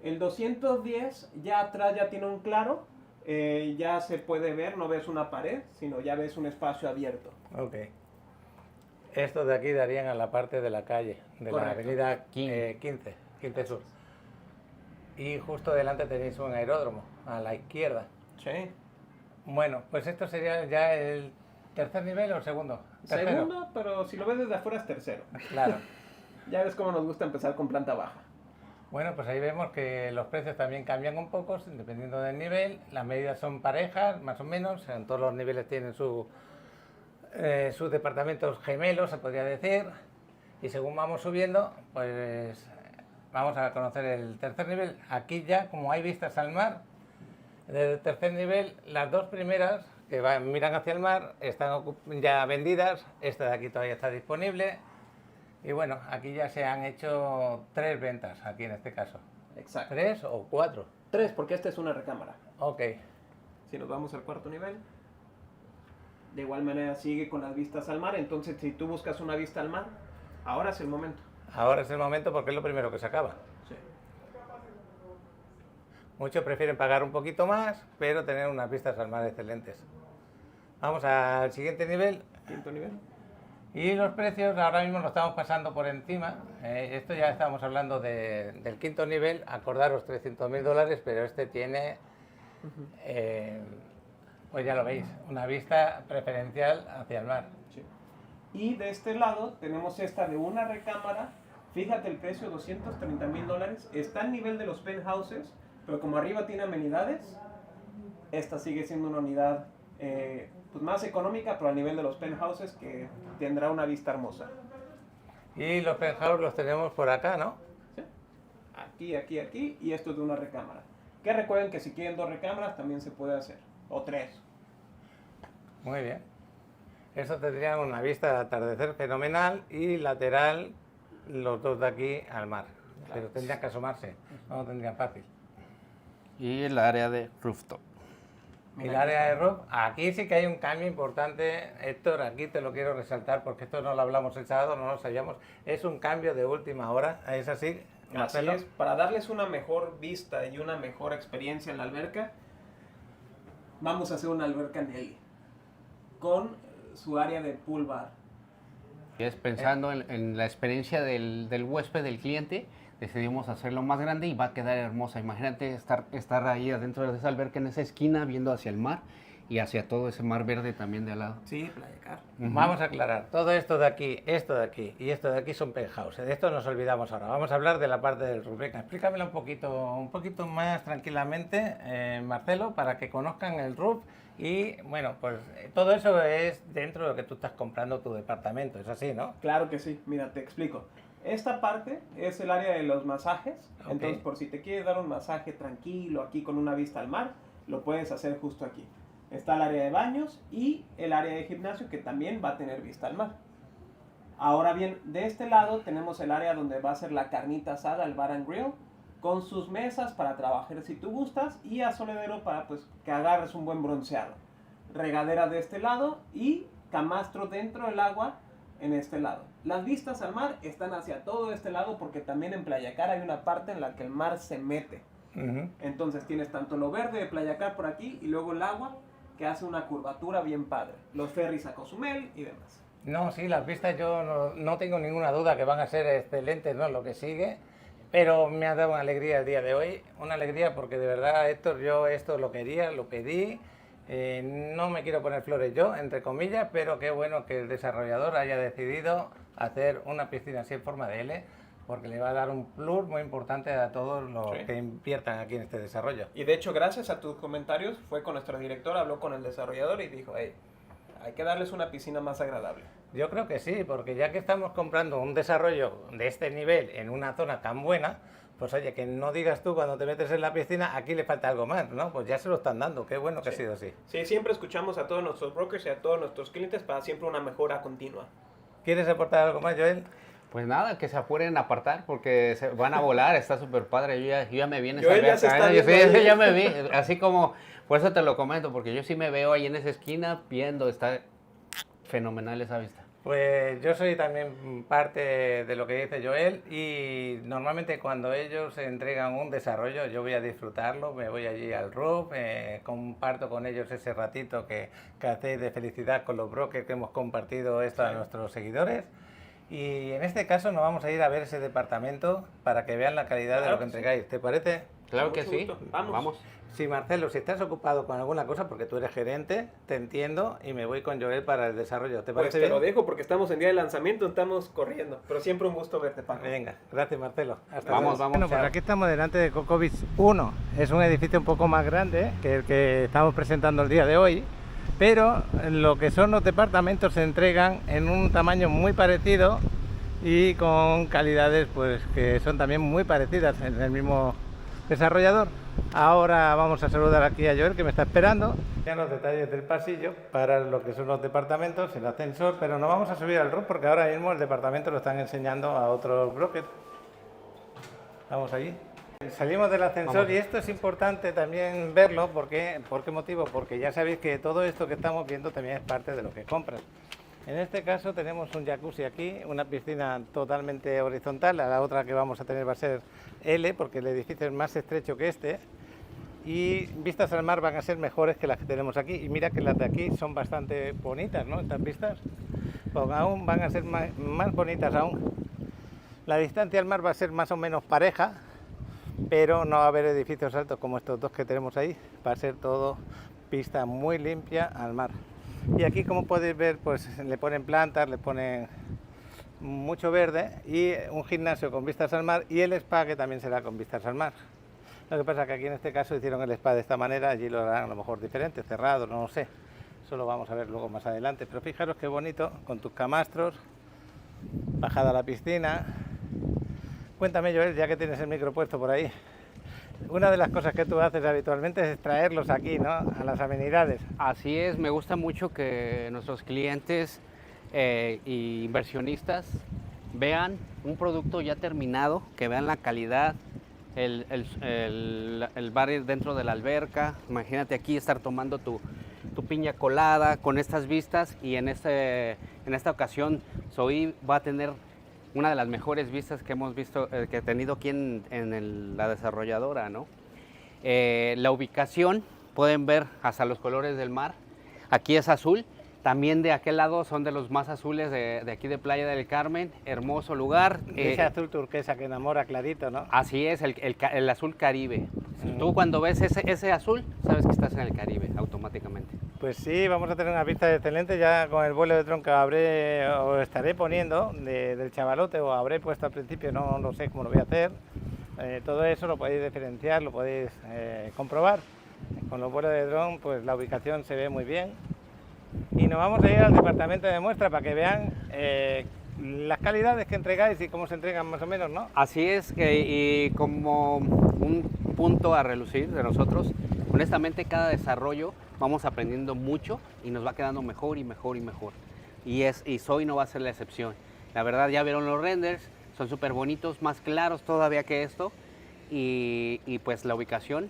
El 210 ya atrás ya tiene un claro, ya se puede ver, no ves una pared, sino ya ves un espacio abierto. Ok. Estos de aquí darían a la parte de la calle, de Correcto. la avenida 15. 15 Sur. Y justo delante tenéis un aeródromo, a la izquierda. Sí. Bueno, pues esto sería ya el tercer nivel o el segundo. Tercero. Segundo, pero si lo ves desde afuera es tercero. Claro. Ya ves cómo nos gusta empezar con planta baja. Bueno, pues ahí vemos que los precios también cambian un poco dependiendo del nivel. Las medidas son parejas, más o menos. En todos los niveles tienen sus departamentos gemelos, se podría decir. Y según vamos subiendo, pues vamos a conocer el tercer nivel. Aquí ya, como hay vistas al mar, desde el tercer nivel, las 2 primeras que miran hacia el mar están ya vendidas. Esta de aquí todavía está disponible. Y bueno, aquí ya se han hecho 3 ventas, aquí en este caso. Exacto. 3 o 4. 3, porque esta es una recámara. Ok. Si nos vamos al cuarto nivel, de igual manera sigue con las vistas al mar. Entonces, si tú buscas una vista al mar, ahora es el momento. Ahora es el momento porque es lo primero que se acaba. Sí. Muchos prefieren pagar un poquito más, pero tener unas vistas al mar excelentes. Vamos al siguiente nivel. Quinto nivel. Y los precios ahora mismo lo estamos pasando por encima. Esto ya estamos hablando del quinto nivel. Acordaros, $300,000, pero este tiene, pues ya lo veis, una vista preferencial hacia el mar. Sí. Y de este lado tenemos esta de una recámara. Fíjate el precio, $230,000. Está al nivel de los penthouses, pero como arriba tiene amenidades, esta sigue siendo una unidad pues más económica, pero al nivel de los penthouses, que tendrá una vista hermosa. Y los penthouse los tenemos por acá, ¿no? ¿Sí? Aquí, aquí, aquí, y esto es de una recámara. Que recuerden que si quieren 2 recámaras también se puede hacer, o 3. Muy bien. Eso tendría una vista de atardecer fenomenal y lateral los 2 de aquí al mar. Pero tendrían que asomarse, no lo tendrían fácil. Y el área de rooftop. Y el área de roof, aquí sí que hay un cambio importante, Héctor, aquí te lo quiero resaltar porque esto no lo hablamos el sábado, no lo sabíamos, es un cambio de última hora, ¿es así? Así Marcelo? es, para darles una mejor vista y una mejor experiencia en la alberca, vamos a hacer una alberca Nelly con su área de pool bar. Y es pensando en la experiencia del huésped, del cliente, decidimos hacerlo más grande y va a quedar hermosa. Imagínate estar ahí adentro de esa alberca, en esa esquina, viendo hacia el mar y hacia todo ese mar verde también de al lado. Sí, Playa Car. Vamos a aclarar, todo esto de aquí y esto de aquí son penthouse, de esto nos olvidamos ahora, vamos a hablar de la parte del roof. Venga, explícamelo un poquito más tranquilamente, Marcelo, para que conozcan el roof. Y bueno, pues todo eso es dentro de lo que tú estás comprando tu departamento, es así, ¿no? Claro que sí, mira, te explico. Esta parte es el área de los masajes, Ok. entonces por si te quieres dar un masaje tranquilo aquí con una vista al mar, lo puedes hacer justo aquí. Está el área de baños y el área de gimnasio que también va a tener vista al mar. Ahora bien, de este lado tenemos el área donde va a ser la carnita asada, el bar and grill, con sus mesas para trabajar si tú gustas y asoledero para pues que agarres un buen bronceado. Regadera de este lado y camastro dentro del agua en este lado. Las vistas al mar están hacia todo este lado porque también en Playa Car hay una parte en la que el mar se mete. Ujú. Entonces tienes tanto lo verde de Playa Car por aquí y luego el agua que hace una curvatura bien padre. Los ferries a Cozumel y demás. No, sí, las vistas yo no tengo ninguna duda que van a ser excelentes, ¿no? Lo que sigue, pero me ha dado una alegría el día de hoy, una alegría porque de verdad, Héctor, yo esto lo quería, lo pedí, no me quiero poner flores yo, entre comillas, pero qué bueno que el desarrollador haya decidido hacer una piscina así en forma de L, porque le va a dar un plus muy importante a todos los Sí. que inviertan aquí en este desarrollo. Y de hecho, gracias a tus comentarios, fue con nuestro director, habló con el desarrollador y dijo, hey, hay que darles una piscina más agradable. Yo creo que sí, porque ya que estamos comprando un desarrollo de este nivel en una zona tan buena, pues oye, que no digas tú cuando te metes en la piscina, aquí le falta algo más, ¿no? Pues ya se lo están dando, qué bueno que ha Sí. sido así. Sí, siempre escuchamos a todos nuestros brokers y a todos nuestros clientes para siempre una mejora continua. ¿Quieres aportar algo más, Joel? Pues nada, que se apuren a apartar porque se van a volar, está súper padre. Yo ya me vi en esa Joel ya se alberca, está ¿eh? viendo Sí, ahí. ya me vi, así como, por eso te lo comento, porque yo sí me veo ahí en esa esquina viendo, está fenomenal esa vista. Pues yo soy también parte de lo que dice Joel y normalmente cuando ellos entregan un desarrollo yo voy a disfrutarlo, me voy allí al roof, comparto con ellos ese ratito que hacéis de felicidad con los brokers que hemos compartido esto a nuestros seguidores. Y en este caso nos vamos a ir a ver ese departamento para que vean la calidad de Claro lo que que sí. entregáis. ¿Te parece? Claro Con que mucho sí, gusto. Vamos. Sí, Marcelo, si estás ocupado con alguna cosa, porque tú eres gerente, te entiendo y me voy con Joel para el desarrollo. ¿Te Pues parece te bien? lo dejo porque estamos en día de lanzamiento, estamos corriendo. Pero siempre un gusto verte, Paco. Venga, gracias Marcelo. Hasta Vamos, luego. vamos. Bueno, pues Chao. aquí estamos delante de Cocovis 1. Es un edificio un poco más grande que el que estamos presentando el día de hoy, pero lo que son los departamentos se entregan en un tamaño muy parecido y con calidades pues que son también muy parecidas en el mismo desarrollador. Ahora vamos a saludar aquí a Joel que me está esperando. Ya los detalles del pasillo para lo que son los departamentos, el ascensor, pero no vamos a subir al roof porque ahora mismo el departamento lo están enseñando a otros brokers. Vamos allí. Salimos del ascensor y esto es importante también verlo porque, ¿por qué motivo? Porque ya sabéis que todo esto que estamos viendo también es parte de lo que compras. En este caso tenemos un jacuzzi aquí, una piscina totalmente horizontal, la otra que vamos a tener va a ser L porque el edificio es más estrecho que este y vistas al mar van a ser mejores que las que tenemos aquí y mira que las de aquí son bastante bonitas, ¿no? Estas vistas pues aún van a ser más bonitas aún. La distancia al mar va a ser más o menos pareja, pero no va a haber edificios altos como estos dos que tenemos ahí, va a ser todo pista muy limpia al mar. Y aquí, como podéis ver, pues le ponen plantas, le ponen mucho verde y un gimnasio con vistas al mar y el spa que también será con vistas al mar. Lo que pasa es que aquí en este caso hicieron el spa de esta manera, allí lo harán a lo mejor diferente, cerrado, no lo sé. Eso lo vamos a ver luego más adelante, pero fijaros qué bonito, con tus camastros, bajada a la piscina. Cuéntame, Joel, ya que tienes el micro puesto por ahí. Una de las cosas que tú haces habitualmente es traerlos aquí, ¿no? A las amenidades. Así es, me gusta mucho que nuestros clientes y inversionistas vean un producto ya terminado, que vean la calidad, el bar dentro de la alberca. Imagínate aquí estar tomando tu piña colada con estas vistas y en esta ocasión Soy va a tener una de las mejores vistas que hemos visto, que he tenido aquí en la desarrolladora, ¿no? La ubicación, pueden ver hasta los colores del mar. Aquí es azul, también de aquel lado son de los más azules de aquí de Playa del Carmen. Hermoso lugar. Ese azul turquesa que enamora clarito, ¿no? Así es, el azul Caribe. Tú cuando ves ese azul, sabes que estás en el Caribe automáticamente. Pues sí, vamos a tener una vista excelente ya con el vuelo de dron que habré o estaré poniendo del Chavalote o habré puesto al principio, no lo sé cómo lo voy a hacer. Todo eso lo podéis diferenciar, lo podéis comprobar. Con los vuelos de dron pues la ubicación se ve muy bien. Y nos vamos a ir al departamento de muestra para que vean las calidades que entregáis y cómo se entregan más o menos, ¿no? Así es, y como un punto a relucir de nosotros, honestamente cada desarrollo vamos aprendiendo mucho y nos va quedando mejor y mejor y mejor. Y Soy no va a ser la excepción. La verdad ya vieron los renders, son súper bonitos, más claros todavía que esto y pues la ubicación.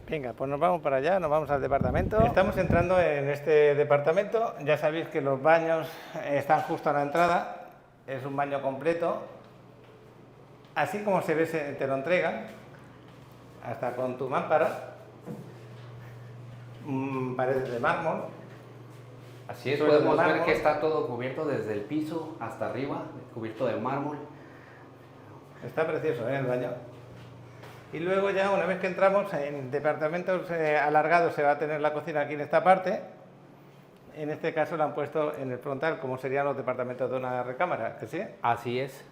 Venga, pues nos vamos para allá, nos vamos al departamento. Estamos entrando en este departamento, ya sabéis que los baños están justo a la entrada, es un baño completo, así como se ve te lo entregan, hasta con tu mámpara, paredes de mármol. Así es, Suelo de podemos ver mármol. que está todo cubierto desde el piso hasta arriba, cubierto de mármol. Está precioso, el baño. Y luego ya una vez que entramos en departamentos alargados se va a tener la cocina aquí en esta parte. En este caso la han puesto en el frontal, como serían los departamentos de una recámara, ¿que sí? Así es.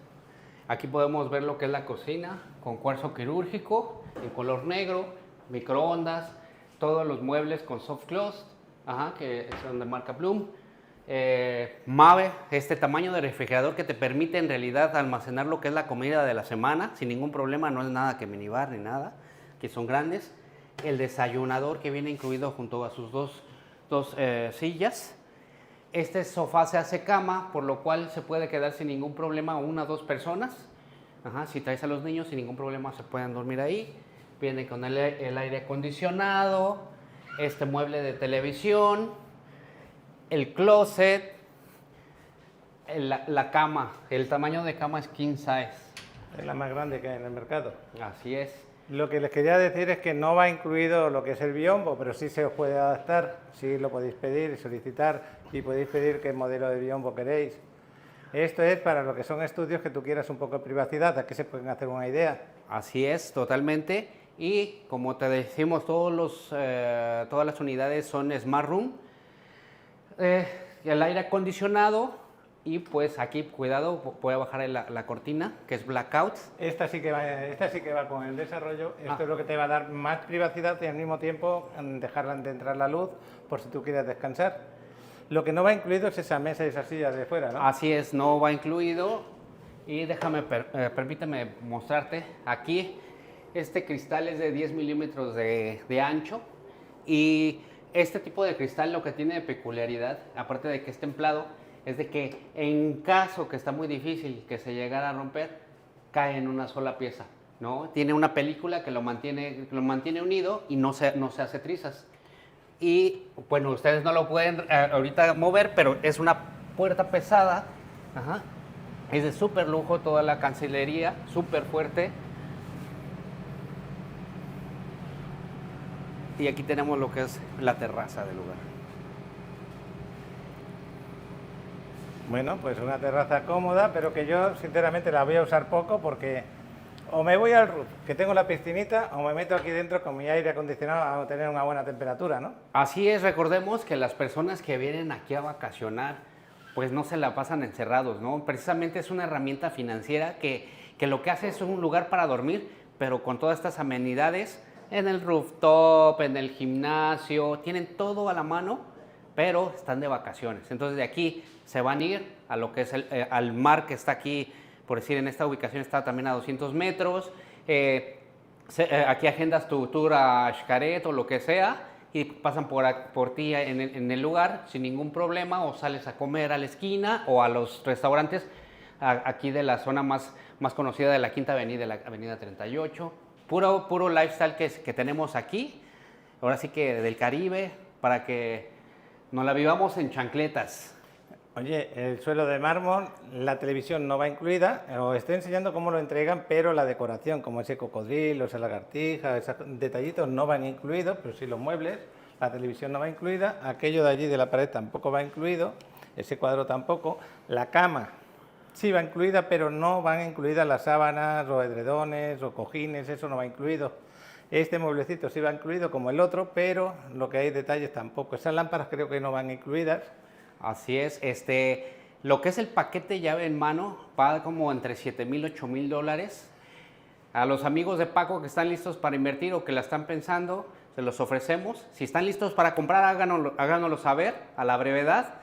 Aquí podemos ver lo que es la cocina con cuarzo quirúrgico en color negro, microondas, todos los muebles con soft close, que son de marca Bloom. Mave, este tamaño de refrigerador que te permite en realidad almacenar lo que es la comida de la semana sin ningún problema, no es nada que minibar ni nada, que son grandes. El desayunador que viene incluido junto a sus dos sillas. Este sofá se hace cama, por lo cual se puede quedar sin ningún problema una o dos personas. Si traes a los niños, sin ningún problema se pueden dormir ahí. Viene con el aire acondicionado, este mueble de televisión, el closet, la cama. El tamaño de cama es king size. Es la más grande que hay en el mercado. Así es. Lo que les quería decir es que no va incluido lo que es el biombo, pero sí se os puede adaptar, sí lo podéis pedir y solicitar y podéis pedir qué modelo de biombo queréis. Esto es para lo que son estudios que tú quieras un poco de privacidad, aquí se pueden hacer una idea. Así es, totalmente. Y como te decimos, todas las unidades son Smart Room. El aire acondicionado y pues aquí, cuidado, voy a bajar la cortina, que es blackout. Esta sí que va con el desarrollo. Esto es lo que te va a dar más privacidad y al mismo tiempo dejarla de entrar la luz por si tú quieres descansar. Lo que no va incluido es esa mesa y esas sillas de fuera, ¿no? Así es, no va incluido. Y déjame, permíteme mostrarte aquí. Este cristal es de 10 milímetros de ancho y este tipo de cristal lo que tiene de peculiaridad, aparte de que es templado, es de que en caso que está muy difícil que se llegara a romper, cae en una sola pieza, ¿no? Tiene una película que lo mantiene unido y no se hace trizas. Y bueno, ustedes no lo pueden ahorita mover, pero es una puerta pesada, es de súper lujo, toda la cancelería, súper fuerte. Y aquí tenemos lo que es la terraza del lugar. Bueno, pues una terraza cómoda, pero que yo sinceramente la voy a usar poco porque o me voy al roof, que tengo la piscinita, o me meto aquí dentro con mi aire acondicionado a tener una buena temperatura, ¿no? Así es, recordemos que las personas que vienen aquí a vacacionar, pues no se la pasan encerrados, ¿no? Precisamente es una herramienta financiera que lo que hace es un lugar para dormir, pero con todas estas amenidades en el rooftop, en el gimnasio, tienen todo a la mano, pero están de vacaciones. Entonces de aquí se van a ir a lo que es al mar que está aquí, por decir, en esta ubicación está también a 200 metros. Aquí agendas tu tour a Xcaret o lo que sea y pasan por ti en el lugar sin ningún problema, o sales a comer a la esquina o a los restaurantes aquí de la zona más conocida de la Quinta Avenida, la Avenida 38. Puro lifestyle que tenemos aquí, ahora sí que del Caribe, para que nos la vivamos en chancletas. Oye, el suelo de mármol, la televisión no va incluida, os estoy enseñando cómo lo entregan, pero la decoración, como ese cocodrilo, esa lagartija, esos detallitos no van incluidos, pero sí los muebles, la televisión no va incluida, aquello de allí de la pared tampoco va incluido, ese cuadro tampoco, la cama sí va incluida, pero no van incluidas las sábanas, o edredones, o cojines, eso no va incluido. Este mueblecito sí va incluido como el otro, pero lo que hay detalles tampoco. Esas lámparas creo que no van incluidas. Así es, lo que es el paquete llave en mano va como entre $7,000 y $8,000. A los amigos de Paco que están listos para invertir o que la están pensando, se los ofrecemos. Si están listos para comprar, háganoslo saber a la brevedad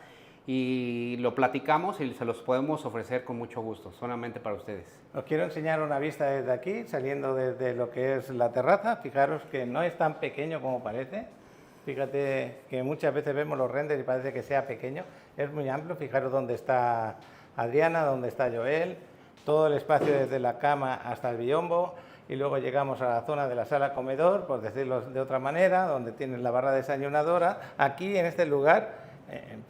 y lo platicamos y se los podemos ofrecer con mucho gusto, solamente para ustedes. Os quiero enseñar una vista desde aquí, saliendo desde lo que es la terraza. Fijaros que no es tan pequeño como parece. Fíjate que muchas veces vemos los renders y parece que sea pequeño. Es muy amplio. Fijaros dónde está Adriana, dónde está Joel. Todo el espacio desde la cama hasta el biombo. Y luego llegamos a la zona de la sala comedor, por decirlo de otra manera, donde tienes la barra desayunadora. Aquí, en este lugar,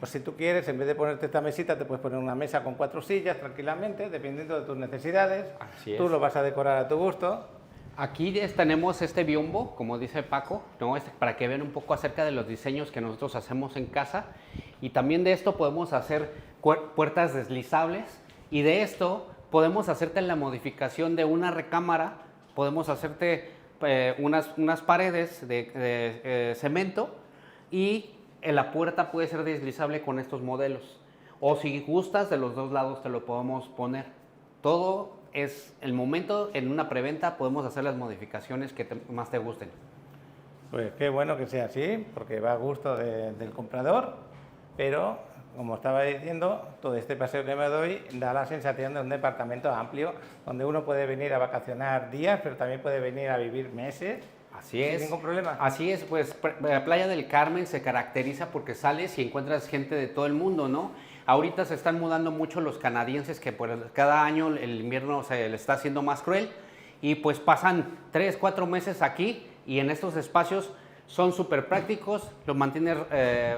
pues si tú quieres, en vez de ponerte esta mesita, te puedes poner una mesa con 4 sillas tranquilamente, dependiendo de tus necesidades. Así es. Tú lo vas a decorar a tu gusto. Aquí tenemos este biombo, como dice Paco, ¿no? Para que vean un poco acerca de los diseños que nosotros hacemos en casa. Y también de esto podemos hacer puertas deslizables. Y de esto podemos hacerte la modificación de una recámara. Podemos hacerte unas paredes de cemento y la puerta puede ser deslizable con estos modelos. O si gustas, de los dos lados te lo podemos poner. Todo es el momento, en una preventa podemos hacer las modificaciones que más te gusten. Pues qué bueno que sea así, porque va a gusto del comprador, pero como estaba diciendo, todo este paseo que me doy da la sensación de un departamento amplio, donde uno puede venir a vacacionar días, pero también puede venir a vivir meses. Así es. Sin ningún problema. Así es, pues la Playa del Carmen se caracteriza porque sales y encuentras gente de todo el mundo, ¿no? Ahorita se están mudando mucho los canadienses, que cada año el invierno se le está haciendo más cruel, y pues pasan 3, 4 meses aquí, y en estos espacios son súper prácticos, los mantienen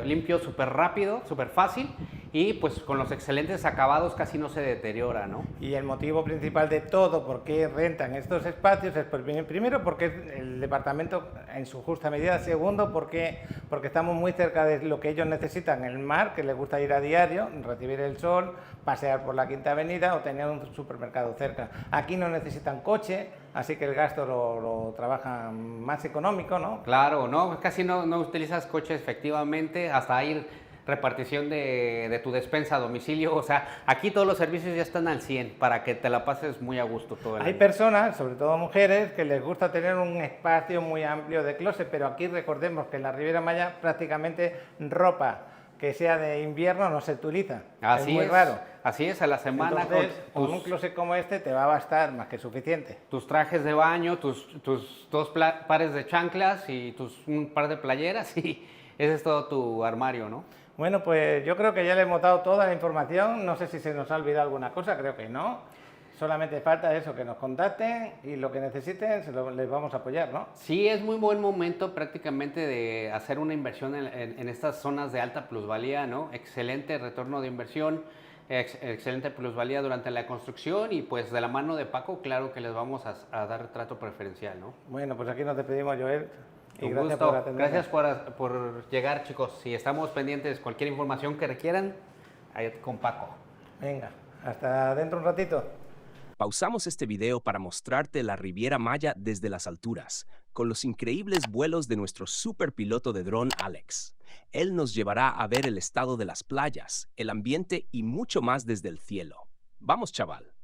limpios súper rápido, súper fácil, y pues con los excelentes acabados casi no se deteriora, ¿no? Y el motivo principal de todo, por qué rentan estos espacios, es primero porque es el departamento en su justa medida, segundo porque estamos muy cerca de lo que ellos necesitan, el mar, que les gusta ir a diario, recibir el sol, pasear por la Quinta Avenida o tener un supermercado cerca. Aquí no necesitan coche, así que el gasto lo trabajan más económico, ¿no? Claro, no, casi no utilizas coche efectivamente, hasta ir repartición de tu despensa a domicilio, o sea, aquí todos los servicios ya están al 100 para que te la pases muy a gusto todo el Hay año. personas, sobre todo mujeres, que les gusta tener un espacio muy amplio de closet, pero aquí recordemos que en la Riviera Maya prácticamente ropa que sea de invierno no se utiliza. Así es muy raro. Así es, a la semana Entonces, con con un closet como este te va a bastar más que suficiente. tus trajes de baño, tus dos pares de chanclas y un par de playeras y ese es todo tu armario, ¿no? Bueno, pues yo creo que ya le hemos dado toda la información. No sé si se nos ha olvidado alguna cosa, creo que no. Solamente falta eso, que nos contacten y lo que necesiten les vamos a apoyar, ¿no? Sí, es muy buen momento prácticamente de hacer una inversión en estas zonas de alta plusvalía, ¿no? Excelente retorno de inversión, excelente plusvalía durante la construcción y pues de la mano de Paco, claro que les vamos a dar trato preferencial, ¿no? Bueno, pues aquí nos despedimos, Joel. Y Un gracias gusto. por atendernos. Gracias por llegar, chicos. Si estamos pendientes, cualquier información que requieran, ahí con Paco. Venga, hasta dentro un ratito. Pausamos este video para mostrarte la Riviera Maya desde las alturas, con los increíbles vuelos de nuestro superpiloto de dron Alex. Él nos llevará a ver el estado de las playas, el ambiente y mucho más desde el cielo. Vamos, chaval.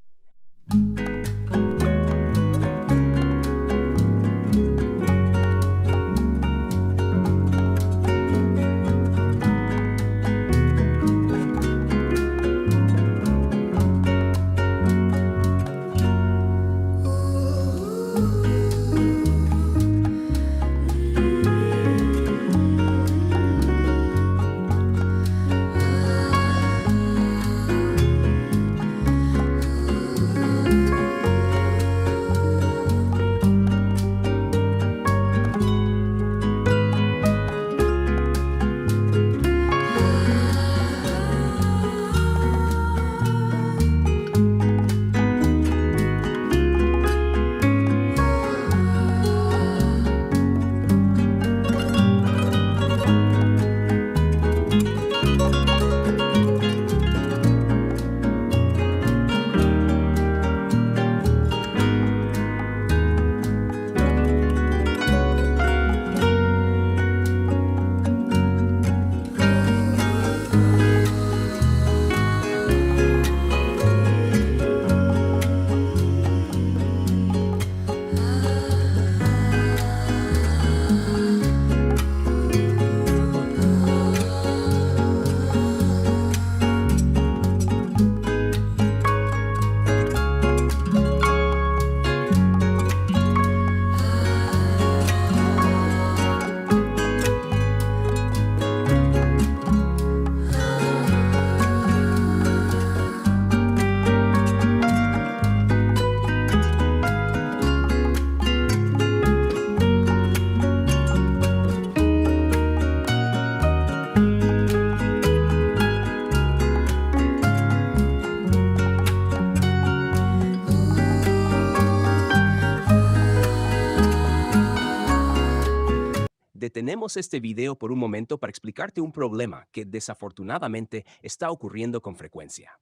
Detenemos este video por un momento para explicarte un problema que desafortunadamente está ocurriendo con frecuencia.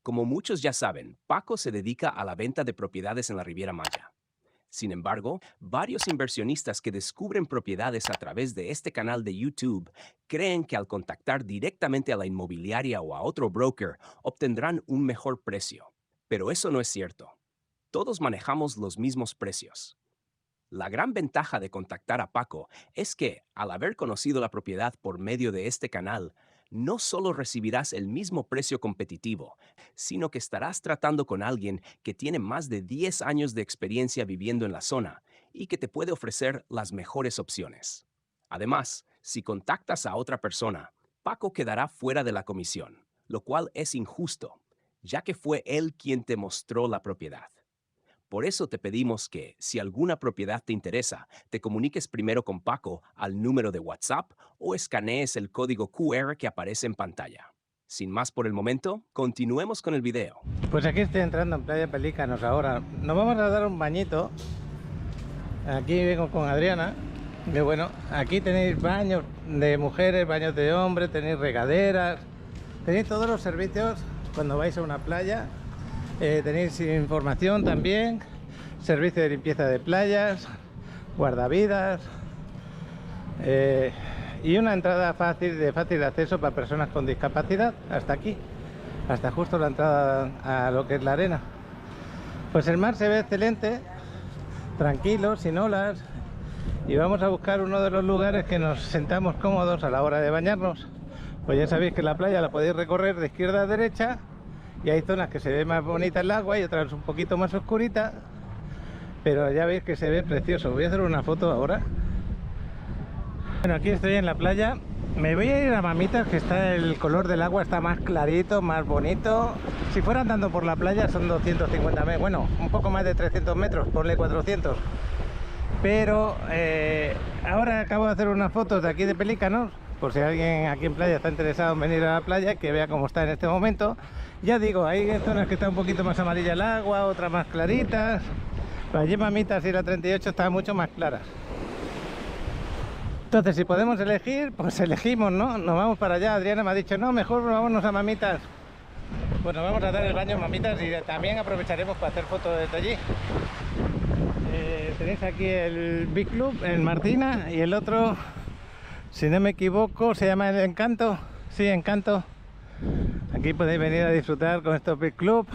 Como muchos ya saben, Paco se dedica a la venta de propiedades en la Riviera Maya. Sin embargo, varios inversionistas que descubren propiedades a través de este canal de YouTube creen que al contactar directamente a la inmobiliaria o a otro broker obtendrán un mejor precio. Pero eso no es cierto. Todos manejamos los mismos precios. La gran ventaja de contactar a Paco es que, al haber conocido la propiedad por medio de este canal, no solo recibirás el mismo precio competitivo, sino que estarás tratando con alguien que tiene más de 10 años de experiencia viviendo en la zona y que te puede ofrecer las mejores opciones. Además, si contactas a otra persona, Paco quedará fuera de la comisión, lo cual es injusto, ya que fue él quien te mostró la propiedad. Por eso te pedimos que, si alguna propiedad te interesa, te comuniques primero con Paco al número de WhatsApp o escanees el código QR que aparece en pantalla. Sin más por el momento, continuemos con el video. Pues aquí estoy entrando en Playa Pelícanos ahora. Nos vamos a dar un bañito. Aquí vengo con Adriana. Y bueno, aquí tenéis baños de mujeres, baños de hombres, tenéis regaderas, tenéis todos los servicios cuando vais a una playa. Tenéis información también, servicio de limpieza de playas, guardavidas y una entrada fácil de acceso para personas con discapacidad hasta aquí, hasta justo la entrada a lo que es la arena. Pues el mar se ve excelente, tranquilo, sin olas, y vamos a buscar uno de los lugares que nos sentamos cómodos a la hora de bañarnos. Pues ya sabéis que la playa la podéis recorrer de izquierda a derecha. Y hay zonas que se ve más bonita el agua y otras un poquito más oscurita, pero ya veis que se ve precioso. Voy a hacer una foto ahora. Bueno, aquí estoy en la playa. Me voy a ir a Mamitas, que está el color del agua está más clarito, más bonito. Si fuera andando por la playa son 250 metros, bueno, un poco más de 300 metros, ponle 400. Pero ahora acabo de hacer unas fotos de aquí de Pelícanos, por si alguien aquí en playa está interesado en venir a la playa, que vea cómo está en este momento. Ya digo, hay zonas que está un poquito más amarilla el agua, otras más claritas. Allí Mamitas y la 38 están mucho más claras. Entonces, si podemos elegir, pues elegimos, ¿no? Nos vamos para allá. Adriana me ha dicho, no, mejor vámonos a Mamitas. Pues nos vamos a dar el baño en Mamitas y también aprovecharemos para hacer fotos desde allí. Tenéis aquí el Big Club, el Martina, y el otro, si no me equivoco, se llama el Encanto. Sí, Encanto. Aquí podéis venir a disfrutar con estos Big Club.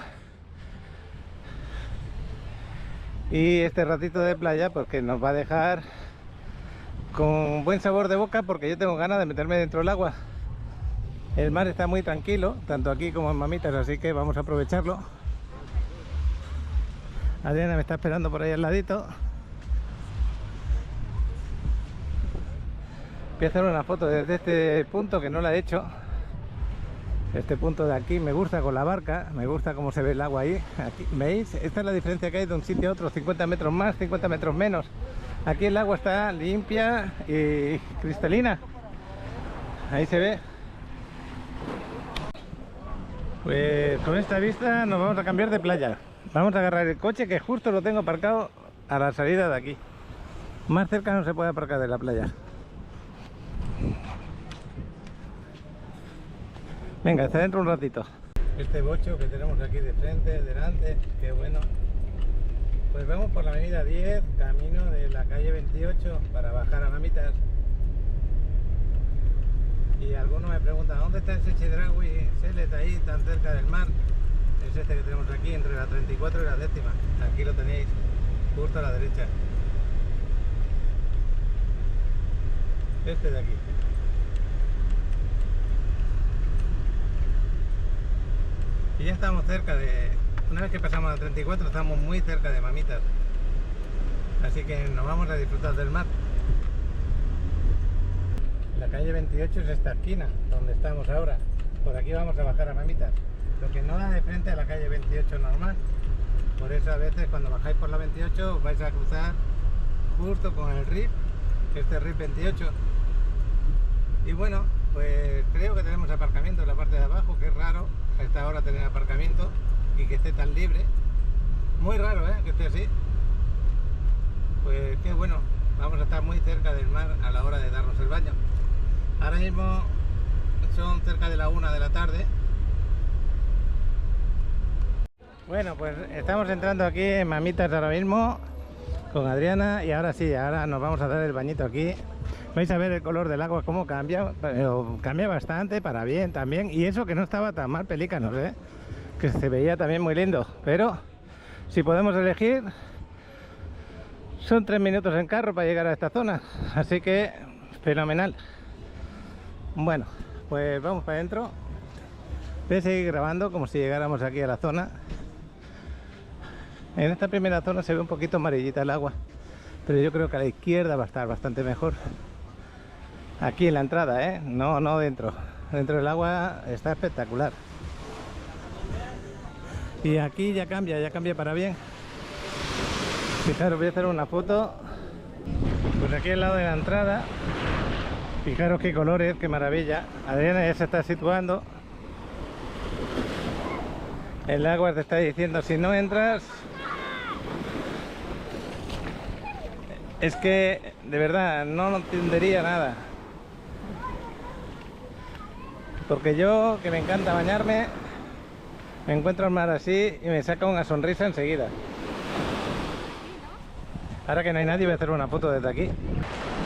Y este ratito de playa, pues que nos va a dejar con buen sabor de boca, porque yo tengo ganas de meterme dentro del agua. El mar está muy tranquilo, tanto aquí como en Mamitas, así que vamos a aprovecharlo. Adriana me está esperando por ahí al ladito. Voy a hacer una foto desde este punto que no la he hecho. Este punto de aquí me gusta con la barca, me gusta cómo se ve el agua ahí. Aquí, ¿veis? Esta es la diferencia que hay de un sitio a otro, 50 metros más, 50 metros menos. Aquí el agua está limpia y cristalina. Ahí se ve. Pues con esta vista nos vamos a cambiar de playa. Vamos a agarrar el coche, que justo lo tengo aparcado a la salida de aquí. Más cerca no se puede aparcar de la playa. Venga, está dentro un ratito. Este bocho que tenemos aquí de frente, delante, qué bueno. Pues vamos por la avenida 10, camino de la calle 28 para bajar a Mamitas. Y algunos me preguntan, ¿dónde está ese Chedraui Selet ahí tan cerca del mar? Es este que tenemos aquí entre la 34 y la 10ª. Aquí lo tenéis, justo a la derecha. Este de aquí. Y ya estamos cerca de... Una vez que pasamos a la 34 estamos muy cerca de Mamitas. Así que nos vamos a disfrutar del mar. La calle 28 es esta esquina donde estamos ahora. Por aquí vamos a bajar a Mamitas. Lo que no da de frente a la calle 28 normal. Por eso a veces cuando bajáis por la 28 os vais a cruzar justo con el RIP, este RIP 28. Y bueno, pues creo que tenemos aparcamiento en la parte de abajo, que es raro a esta hora tener aparcamiento y que esté tan libre. Muy raro, que esté así. Pues qué bueno, vamos a estar muy cerca del mar a la hora de darnos el baño. Ahora mismo son cerca de la 1 de la tarde. Bueno, pues estamos entrando aquí en Mamitas ahora mismo con Adriana y ahora sí, ahora nos vamos a dar el bañito aquí. Vais a ver el color del agua cómo cambia, pero cambia bastante para bien también, y eso que no estaba tan mal Pelícanos, que se veía también muy lindo, pero si podemos elegir, son 3 minutos en carro para llegar a esta zona, así que fenomenal. Bueno, pues vamos para adentro. Voy a seguir grabando como si llegáramos aquí a la zona. En esta primera zona se ve un poquito amarillita el agua, pero yo creo que a la izquierda va a estar bastante mejor. Aquí en la entrada, no dentro. Dentro del agua está espectacular. Y aquí ya cambia para bien. Fijaros, voy a hacer una foto. Pues aquí al lado de la entrada. Fijaros qué colores, qué maravilla. Adriana ya se está situando. El agua te está diciendo, si no entras, es que de verdad no entendería nada. Porque yo, que me encanta bañarme, me encuentro al mar así y me saca una sonrisa enseguida. Ahora que no hay nadie, voy a hacer una foto desde aquí.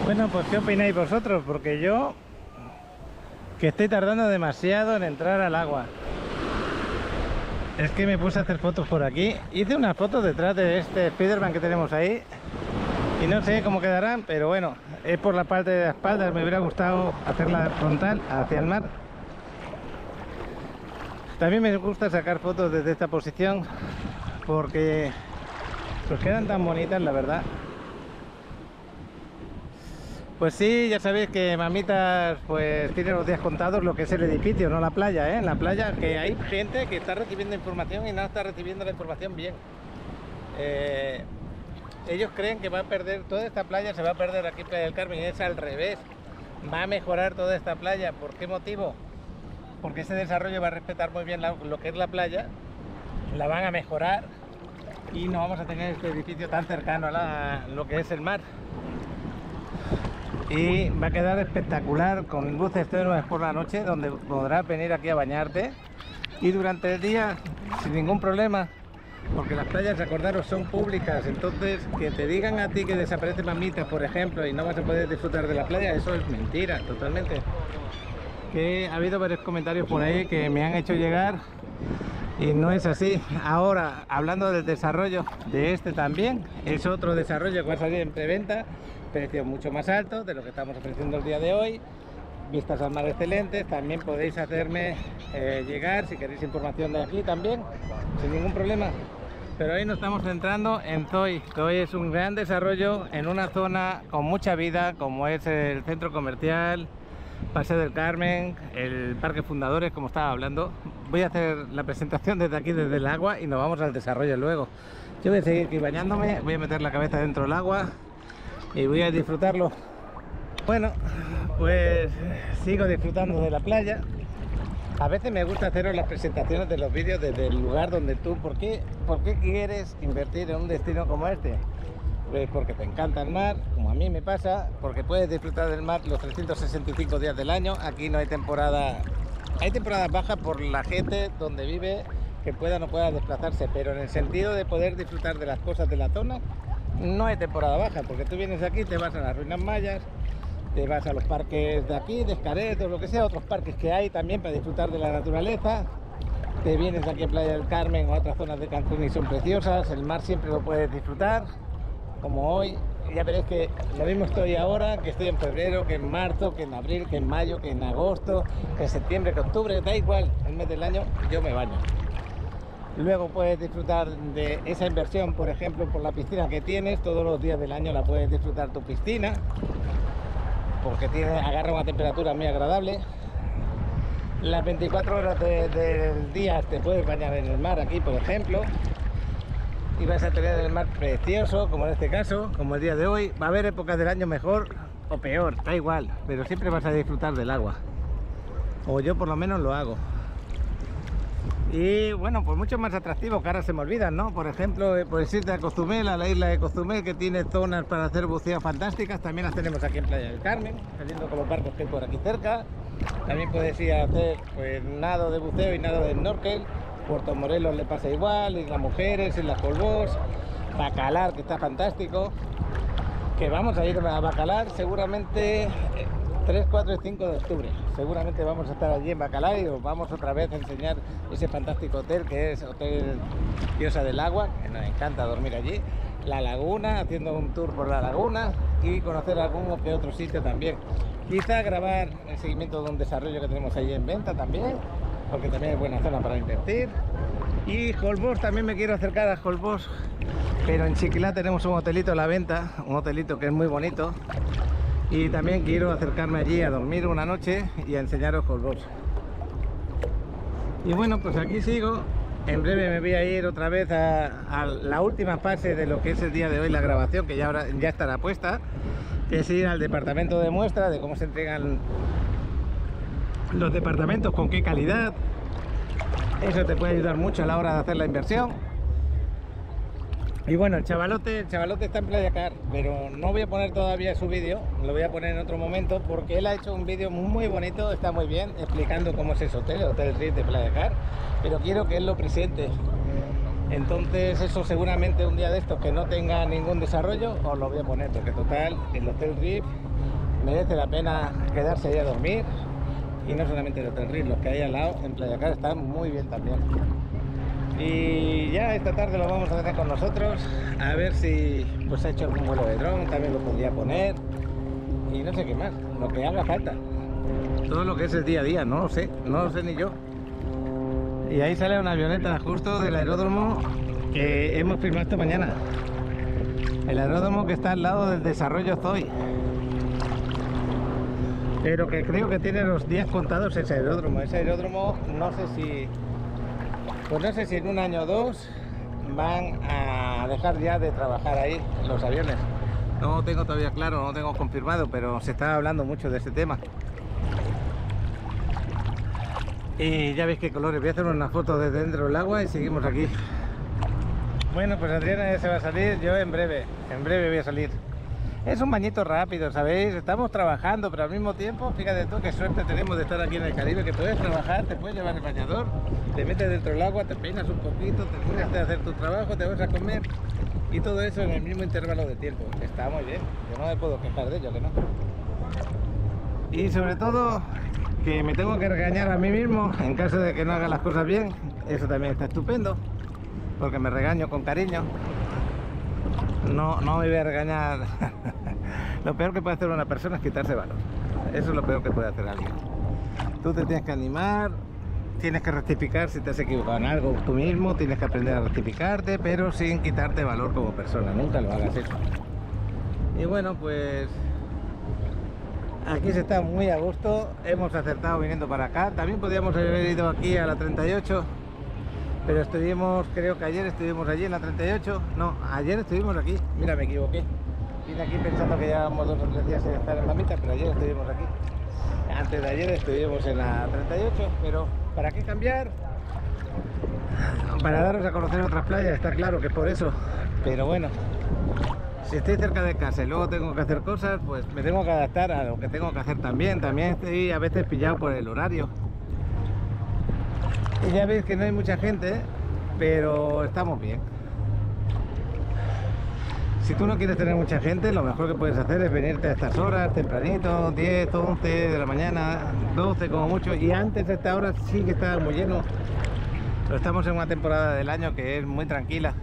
Bueno, pues ¿qué opináis vosotros? Porque yo, que estoy tardando demasiado en entrar al agua. Es que me puse a hacer fotos por aquí. Hice unas fotos detrás de este Spiderman que tenemos ahí. Y no sé cómo quedarán, pero bueno, es por la parte de la espalda. Me hubiera gustado hacerla frontal hacia el mar. También me gusta sacar fotos desde esta posición porque pues quedan tan bonitas, la verdad. Pues sí, ya sabéis que Mamitas pues tiene los días contados, lo que es el edificio, no la playa, En la playa, que hay gente que está recibiendo información y no está recibiendo la información bien. Ellos creen que va a perder toda esta playa, se va a perder aquí Playa del Carmen, y es al revés. Va a mejorar toda esta playa. ¿Por qué motivo? Porque ese desarrollo va a respetar muy bien lo que es la playa, la van a mejorar y no vamos a tener este edificio tan cercano a lo que es el mar. Y va a quedar espectacular con luces tenues por la noche, donde podrás venir aquí a bañarte, y durante el día sin ningún problema, porque las playas, acordaros, son públicas. Entonces que te digan a ti que desaparece Mamitas, por ejemplo, y no vas a poder disfrutar de la playa, eso es mentira totalmente. Que ha habido varios comentarios por ahí que me han hecho llegar y no es así. Ahora, hablando del desarrollo de este también, es otro desarrollo que va a salir en preventa, precios mucho más altos de lo que estamos ofreciendo el día de hoy, vistas al mar excelentes. También podéis hacerme llegar si queréis información de aquí también, sin ningún problema. Pero hoy nos estamos centrando en Toi. Toi es un gran desarrollo en una zona con mucha vida, como es el centro comercial, Paseo del Carmen, el Parque Fundadores, como estaba hablando. Voy a hacer la presentación desde aquí, desde el agua, y nos vamos al desarrollo luego. Yo voy a seguir aquí bañándome, voy a meter la cabeza dentro del agua y voy a disfrutarlo. Bueno, pues sigo disfrutando de la playa. A veces me gusta haceros las presentaciones de los vídeos desde el lugar donde tú... ¿Por qué quieres invertir en un destino como este? Pues porque te encanta el mar, como a mí me pasa, porque puedes disfrutar del mar los 365 días del año. Aquí no hay temporada... Hay temporadas bajas por la gente donde vive, que pueda o no pueda desplazarse, pero en el sentido de poder disfrutar de las cosas de la zona, no hay temporada baja, porque tú vienes aquí, te vas a las ruinas mayas, te vas a los parques de aquí, de Xcaret o lo que sea, otros parques que hay también para disfrutar de la naturaleza. Te vienes aquí a Playa del Carmen o a otras zonas de Cancún y son preciosas, el mar siempre lo puedes disfrutar, como hoy. Ya veréis que lo mismo estoy ahora, que estoy en febrero, que en marzo, que en abril, que en mayo, que en agosto, que en septiembre, que en octubre, da igual, el mes del año yo me baño. Luego puedes disfrutar de esa inversión, por ejemplo, por la piscina que tienes. Todos los días del año la puedes disfrutar tu piscina, porque agarra una temperatura muy agradable. Las 24 horas del día te puedes bañar en el mar aquí, por ejemplo, y vas a tener el mar precioso, como en este caso, como el día de hoy. Va a haber épocas del año mejor o peor, da igual, pero siempre vas a disfrutar del agua, o yo por lo menos lo hago. Y bueno, pues mucho más atractivo, que ahora se me olvidan, ¿no? Por ejemplo, puedes irte a Cozumel, a la isla de Cozumel, que tiene zonas para hacer buceo fantásticas. También las tenemos aquí en Playa del Carmen, saliendo con los barcos que hay por aquí cerca. También puedes ir a hacer pues nado de buceo y nado de snorkel. Puerto Morelos le pasa igual, Islas Mujeres, Islas Colbós, Bacalar, que está fantástico. Que vamos a ir a Bacalar seguramente 3, 4 y 5 de octubre. Seguramente vamos a estar allí en Bacalao y os vamos otra vez a enseñar ese fantástico hotel que es Hotel Diosa del Agua, que nos encanta dormir allí. La laguna, haciendo un tour por la laguna y conocer algún que otro sitio también. Quizá grabar el seguimiento de un desarrollo que tenemos allí en venta también, porque también es buena zona para invertir. Y Holbox, también me quiero acercar a Holbox, pero en Chiquilá tenemos un hotelito a la venta, un hotelito que es muy bonito. Y también quiero acercarme allí a dormir una noche y a enseñaros Holbox. Y bueno, pues aquí sigo. En breve me voy a ir otra vez a la última fase de lo que es el día de hoy, la grabación, que ya estará puesta, que es ir al departamento de muestra, de cómo se entregan los departamentos, con qué calidad. Eso te puede ayudar mucho a la hora de hacer la inversión. Y bueno, el chavalote está en Playa Car, pero no voy a poner todavía su vídeo, lo voy a poner en otro momento, porque él ha hecho un vídeo muy bonito, está muy bien, explicando cómo es ese hotel, el Hotel Ritz de Playa Car, pero quiero que él lo presente. Entonces eso seguramente un día de estos que no tenga ningún desarrollo, os lo voy a poner, porque total, el Hotel Ritz merece la pena quedarse ahí a dormir. Y no solamente el Hotel Ritz, los que hay al lado en Playa Car están muy bien también. Y ya esta tarde lo vamos a tener con nosotros, a ver si pues ha hecho algún vuelo de dron, también lo podría poner. Y no sé qué más, lo que haga falta. Todo lo que es el día a día, no lo sé ni yo. Y ahí sale una avioneta justo del aeródromo que hemos filmado esta mañana. El aeródromo que está al lado del desarrollo Zoe. Pero que creo que tiene los días contados ese aeródromo. Ese aeródromo no sé si en un año o dos van a dejar ya de trabajar ahí los aviones. No lo tengo todavía claro, no lo tengo confirmado, pero se está hablando mucho de este tema. Y ya veis qué colores. Voy a hacer una foto desde dentro del agua y seguimos aquí. Bueno, pues Adriana ya se va a salir, yo en breve voy a salir. Es un bañito rápido, ¿sabéis? Estamos trabajando, pero al mismo tiempo, fíjate tú qué suerte tenemos de estar aquí en el Caribe, que puedes trabajar, te puedes llevar el bañador, te metes dentro del agua, te peinas un poquito, terminas de hacer tu trabajo, te vas a comer y todo eso en el mismo intervalo de tiempo. Está muy bien, yo no me puedo quejar de ello, que no. Y sobre todo, que me tengo que regañar a mí mismo en caso de que no haga las cosas bien. Eso también está estupendo, porque me regaño con cariño. No me voy a regañar. Lo peor que puede hacer una persona es quitarse valor. Eso es lo peor que puede hacer alguien. Tú te tienes que animar, tienes que rectificar si te has equivocado en algo tú mismo, tienes que aprender a rectificarte, pero sin quitarte valor como persona. Nunca lo hagas eso. Y bueno, pues aquí se está muy a gusto. Hemos acertado viniendo para acá. También podríamos haber ido aquí a la 38. Pero estuvimos, creo que ayer estuvimos allí en la 38. No, ayer estuvimos aquí. Mira, me equivoqué. Vine aquí pensando que llevábamos 2 o 3 días sin estar en Mamita, pero ayer estuvimos aquí. Antes de ayer estuvimos en la 38, pero ¿para qué cambiar? Para daros a conocer otras playas, está claro que es por eso. Pero bueno, si estoy cerca de casa y luego tengo que hacer cosas, pues me tengo que adaptar a lo que tengo que hacer también. También estoy a veces pillado por el horario. Y ya veis que no hay mucha gente, pero estamos bien. Si tú no quieres tener mucha gente, lo mejor que puedes hacer es venirte a estas horas, tempranito, 10, 11 de la mañana, 12 como mucho. Y antes de esta hora sí que estaba muy lleno. Pero estamos en una temporada del año que es muy tranquila.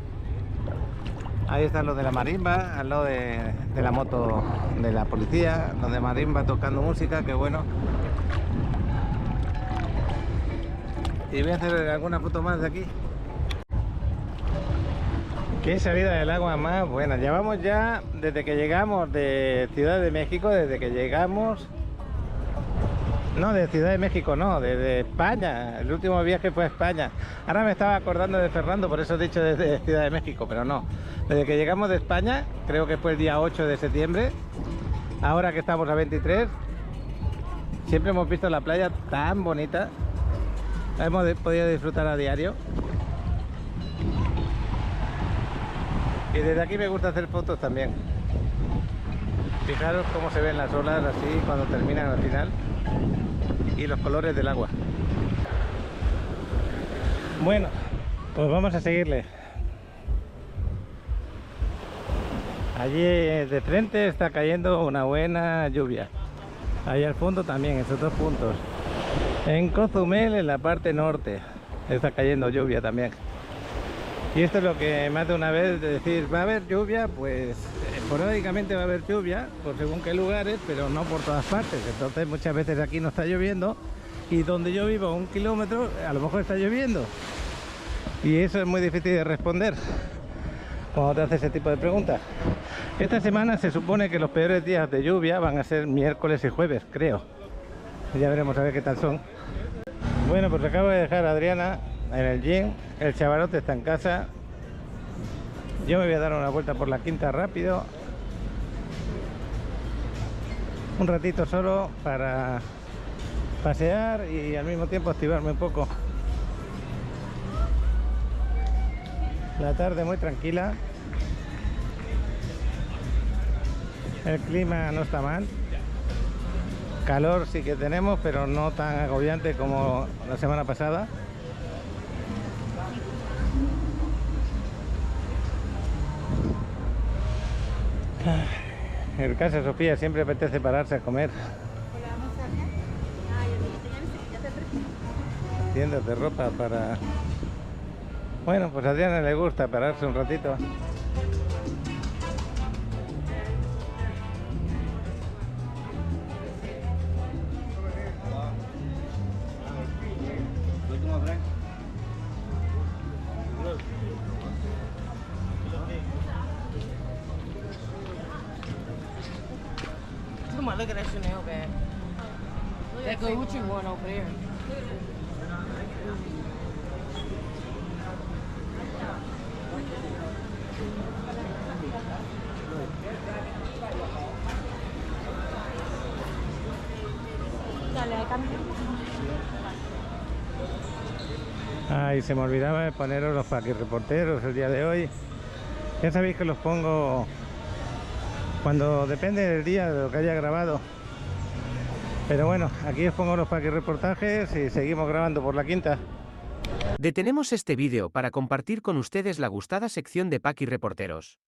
Ahí están los de la marimba, al lado de la moto de la policía, los de marimba tocando música, que bueno. Y voy a hacer alguna foto más de aquí. Qué salida del agua más buena. Llevamos ya desde que llegamos de Ciudad de México, desde que llegamos... No, de Ciudad de México no, desde España. El último viaje fue a España. Ahora me estaba acordando de Fernando, por eso he dicho desde Ciudad de México, pero no. Desde que llegamos de España, creo que fue el día 8 de septiembre. Ahora que estamos a 23, siempre hemos visto la playa tan bonita. La hemos podido disfrutar a diario. Y desde aquí me gusta hacer fotos también. Fijaros cómo se ven las olas así cuando terminan al final. Y los colores del agua. Bueno, pues vamos a seguirle. Allí de frente está cayendo una buena lluvia. Ahí al fondo también, esos dos puntos. En Cozumel, en la parte norte, está cayendo lluvia también. Y esto es lo que más de una vez de decir, va a haber lluvia, pues esporádicamente va a haber lluvia, por según qué lugares, pero no por todas partes. Entonces muchas veces aquí no está lloviendo y donde yo vivo, 1 kilómetro, a lo mejor está lloviendo. Y eso es muy difícil de responder cuando te hace ese tipo de preguntas. Esta semana se supone que los peores días de lluvia van a ser miércoles y jueves, creo. Ya veremos a ver qué tal son. Bueno, pues acabo de dejar a Adriana en el gym. El chavalote está en casa. Yo me voy a dar una vuelta por la quinta rápido. Un ratito solo para pasear y al mismo tiempo activarme un poco. La tarde muy tranquila. El clima no está mal. Calor sí que tenemos, pero no tan agobiante como la semana pasada. En casa de Sofía siempre apetece pararse a comer. Tiendas de ropa para... Bueno, pues a Adriana le gusta pararse un ratito. Come on, look at that Chanel bag. That Gucci one over there. Ay, se me olvidaba de poneros los paquirreporteros el día de hoy. Ya sabéis que los pongo cuando depende del día de lo que haya grabado. Pero bueno, aquí os pongo los paquirreportajes y seguimos grabando por la quinta. Detenemos este vídeo para compartir con ustedes la gustada sección de Paqui Reporteros.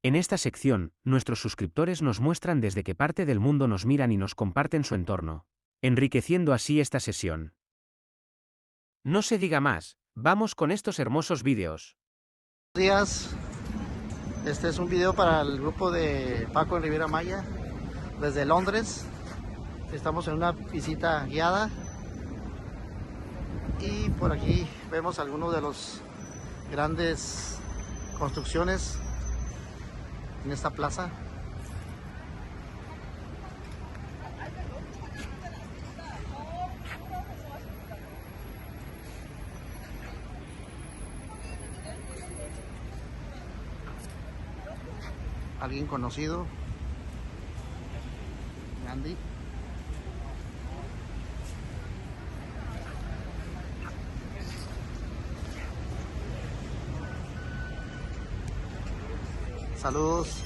En esta sección, nuestros suscriptores nos muestran desde qué parte del mundo nos miran y nos comparten su entorno, enriqueciendo así esta sesión. No se diga más, vamos con estos hermosos vídeos. Buenos días, este es un video para el grupo de Paco en Riviera Maya, desde Londres. Estamos en una visita guiada y por aquí vemos algunos de los grandes construcciones en esta plaza. Alguien conocido, Andy. Saludos.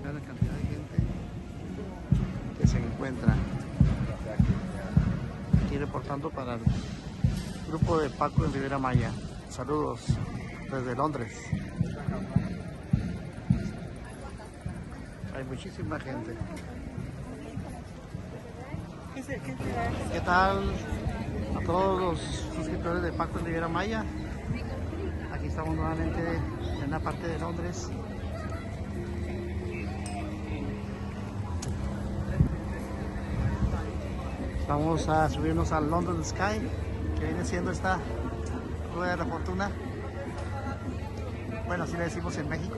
La cantidad de gente que se encuentra aquí reportando para el grupo de Paco en Riviera Maya. Saludos desde Londres. Hay muchísima gente. ¿Qué tal a todos los suscriptores de Paco en Riviera Maya? Aquí estamos nuevamente en una parte de Londres. Vamos a subirnos al London Sky, que viene siendo esta rueda de la fortuna. Bueno, así le decimos en México.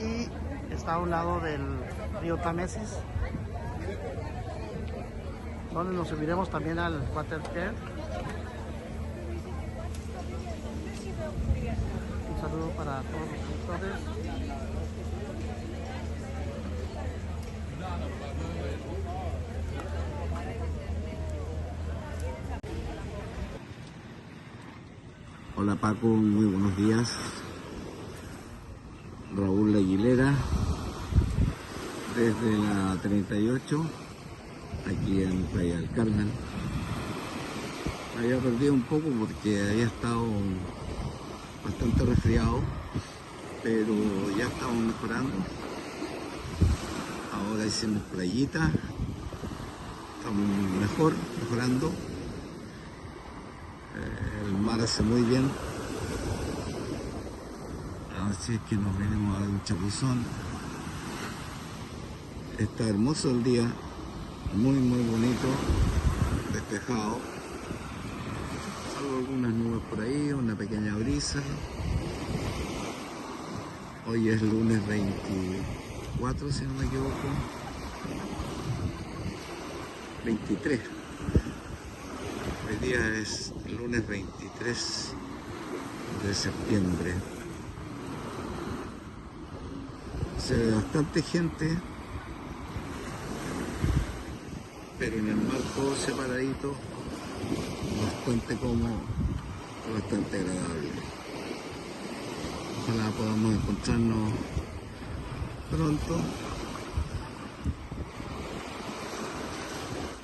Y está a un lado del río Támesis, donde nos subiremos también al Water Care. Un saludo para todos los suscriptores. Hola Paco, muy buenos días. Raúl Aguilera, desde la 38, aquí en Playa del Carmen. Había perdido un poco porque había estado bastante resfriado, pero ya estamos mejorando. Ahora hicimos playita, estamos mejorando. El mar hace muy bien, así es que nos venimos a dar un chapuzón. Está hermoso el día, muy bonito, despejado, salvo algunas nubes por ahí, una pequeña brisa. Hoy es lunes 24, si no me equivoco, 23. Hoy día es lunes 23 de septiembre. Se ve bastante gente, pero en el mar todo separadito, bastante cómodo, bastante agradable. Ojalá podamos encontrarnos pronto.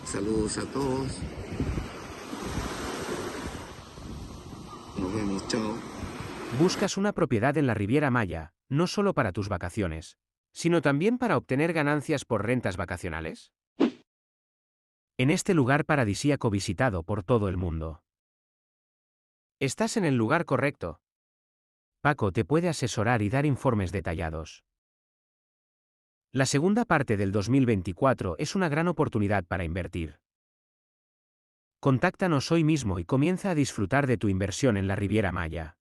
Saludos a todos. Nos vemos, chao. ¿Buscas una propiedad en la Riviera Maya, no solo para tus vacaciones, sino también para obtener ganancias por rentas vacacionales? En este lugar paradisíaco visitado por todo el mundo, estás en el lugar correcto. Paco te puede asesorar y dar informes detallados. La segunda parte del 2024 es una gran oportunidad para invertir. Contáctanos hoy mismo y comienza a disfrutar de tu inversión en la Riviera Maya.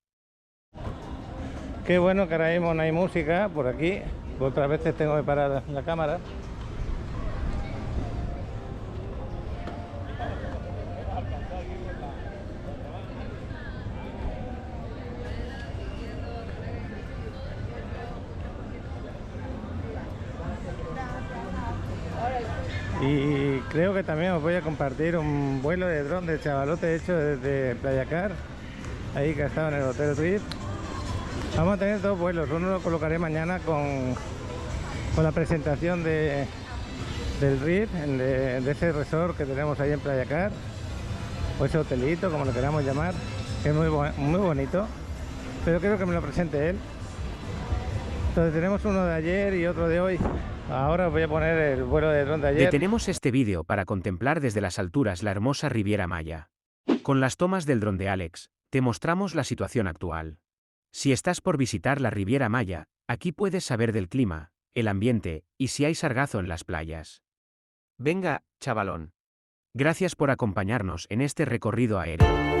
Qué bueno que ahora mismo no hay música por aquí. Otras veces tengo que parar la cámara. Y creo que también os voy a compartir un vuelo de dron de chavalote hecho desde Playa Car, ahí que ha estado en el Hotel Reef. Vamos a tener dos vuelos, uno lo colocaré mañana con la presentación del Reef, de ese resort que tenemos ahí en Playa Car, o ese hotelito, como lo queramos llamar, que es muy bonito, pero quiero que me lo presente él. Entonces tenemos uno de ayer y otro de hoy. Ahora os voy a poner el vuelo de dron de ayer. Detenemos este vídeo para contemplar desde las alturas la hermosa Riviera Maya. Con las tomas del dron de Alex, te mostramos la situación actual. Si estás por visitar la Riviera Maya, aquí puedes saber del clima, el ambiente, y si hay sargazo en las playas. Venga, chavalón. Gracias por acompañarnos en este recorrido aéreo.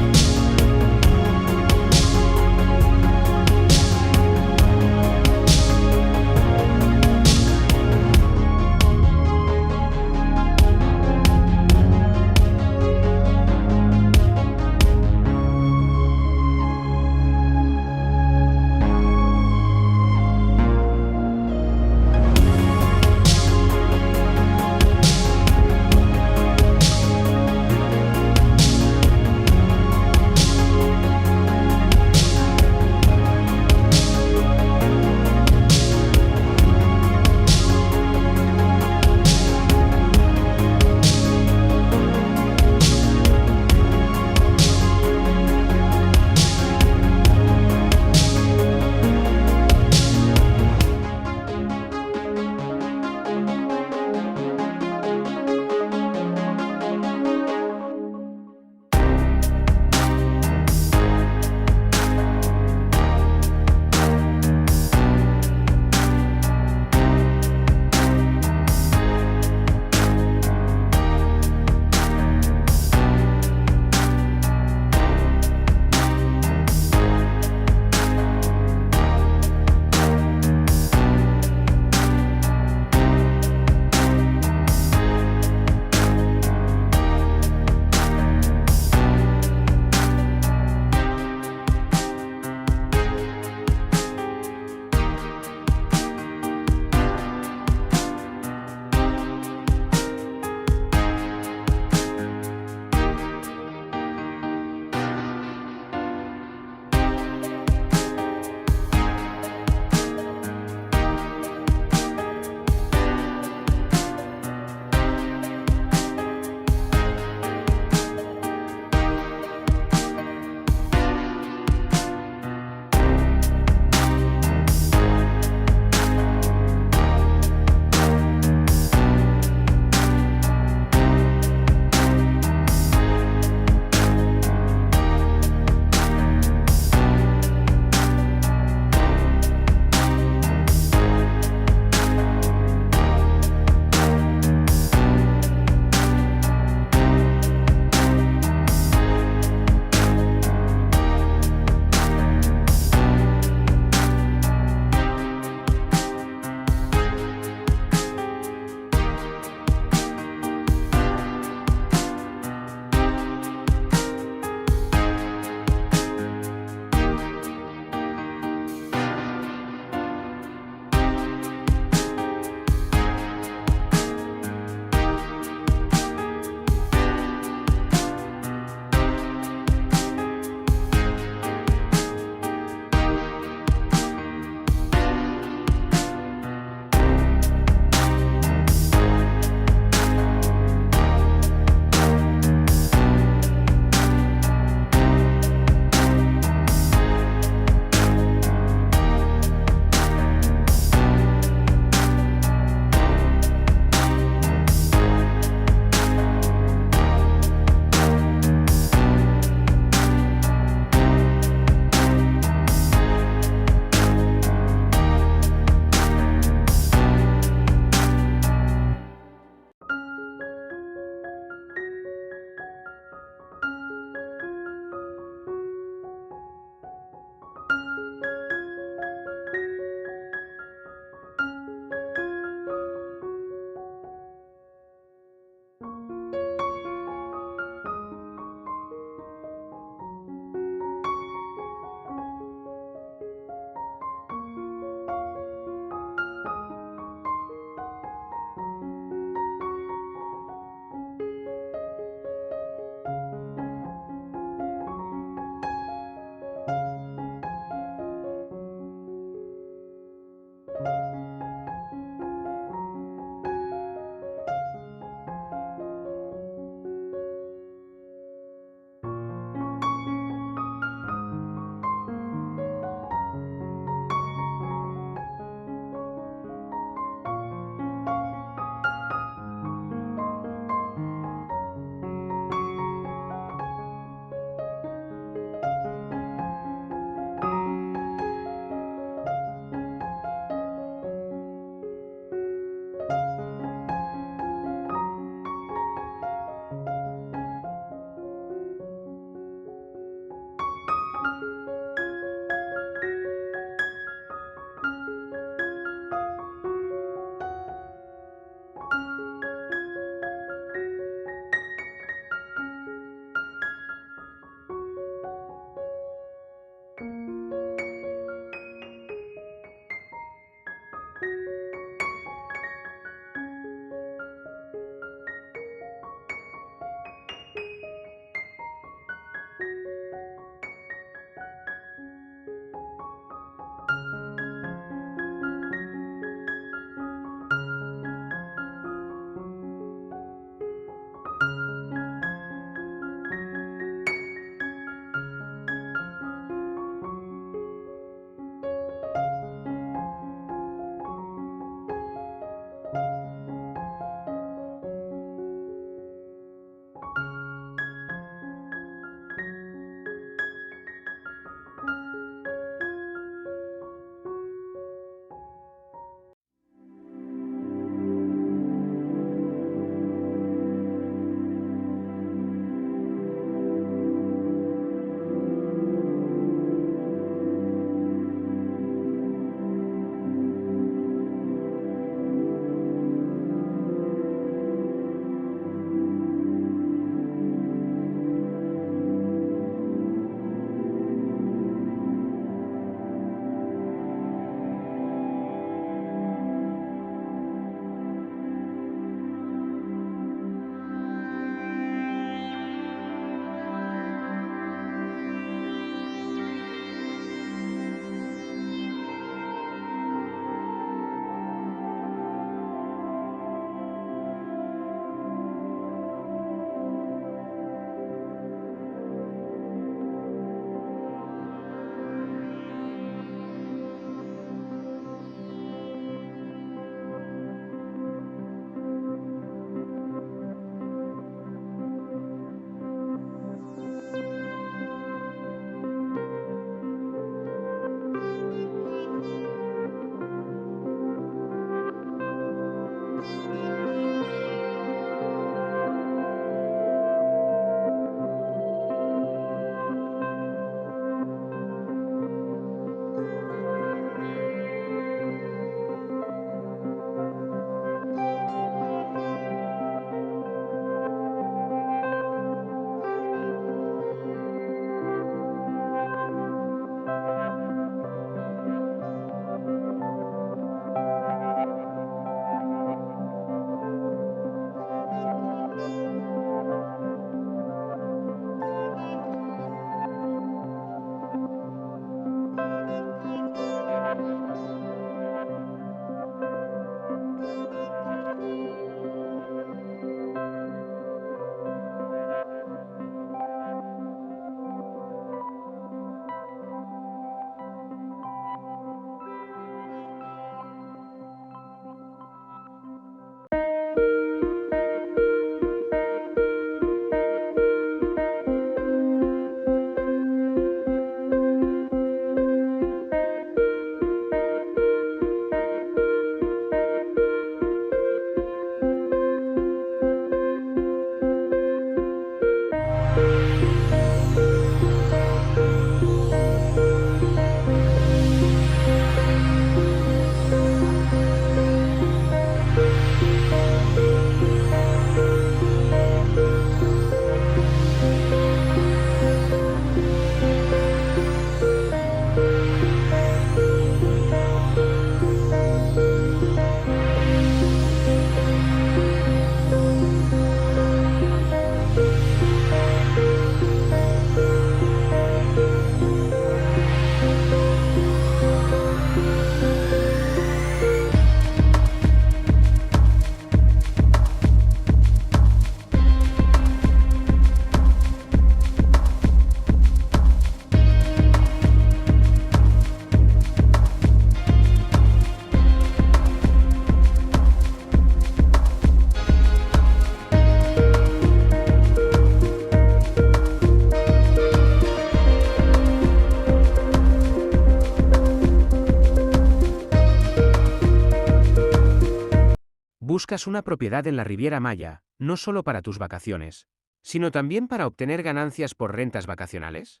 Buscas una propiedad en la Riviera Maya, no solo para tus vacaciones, sino también para obtener ganancias por rentas vacacionales.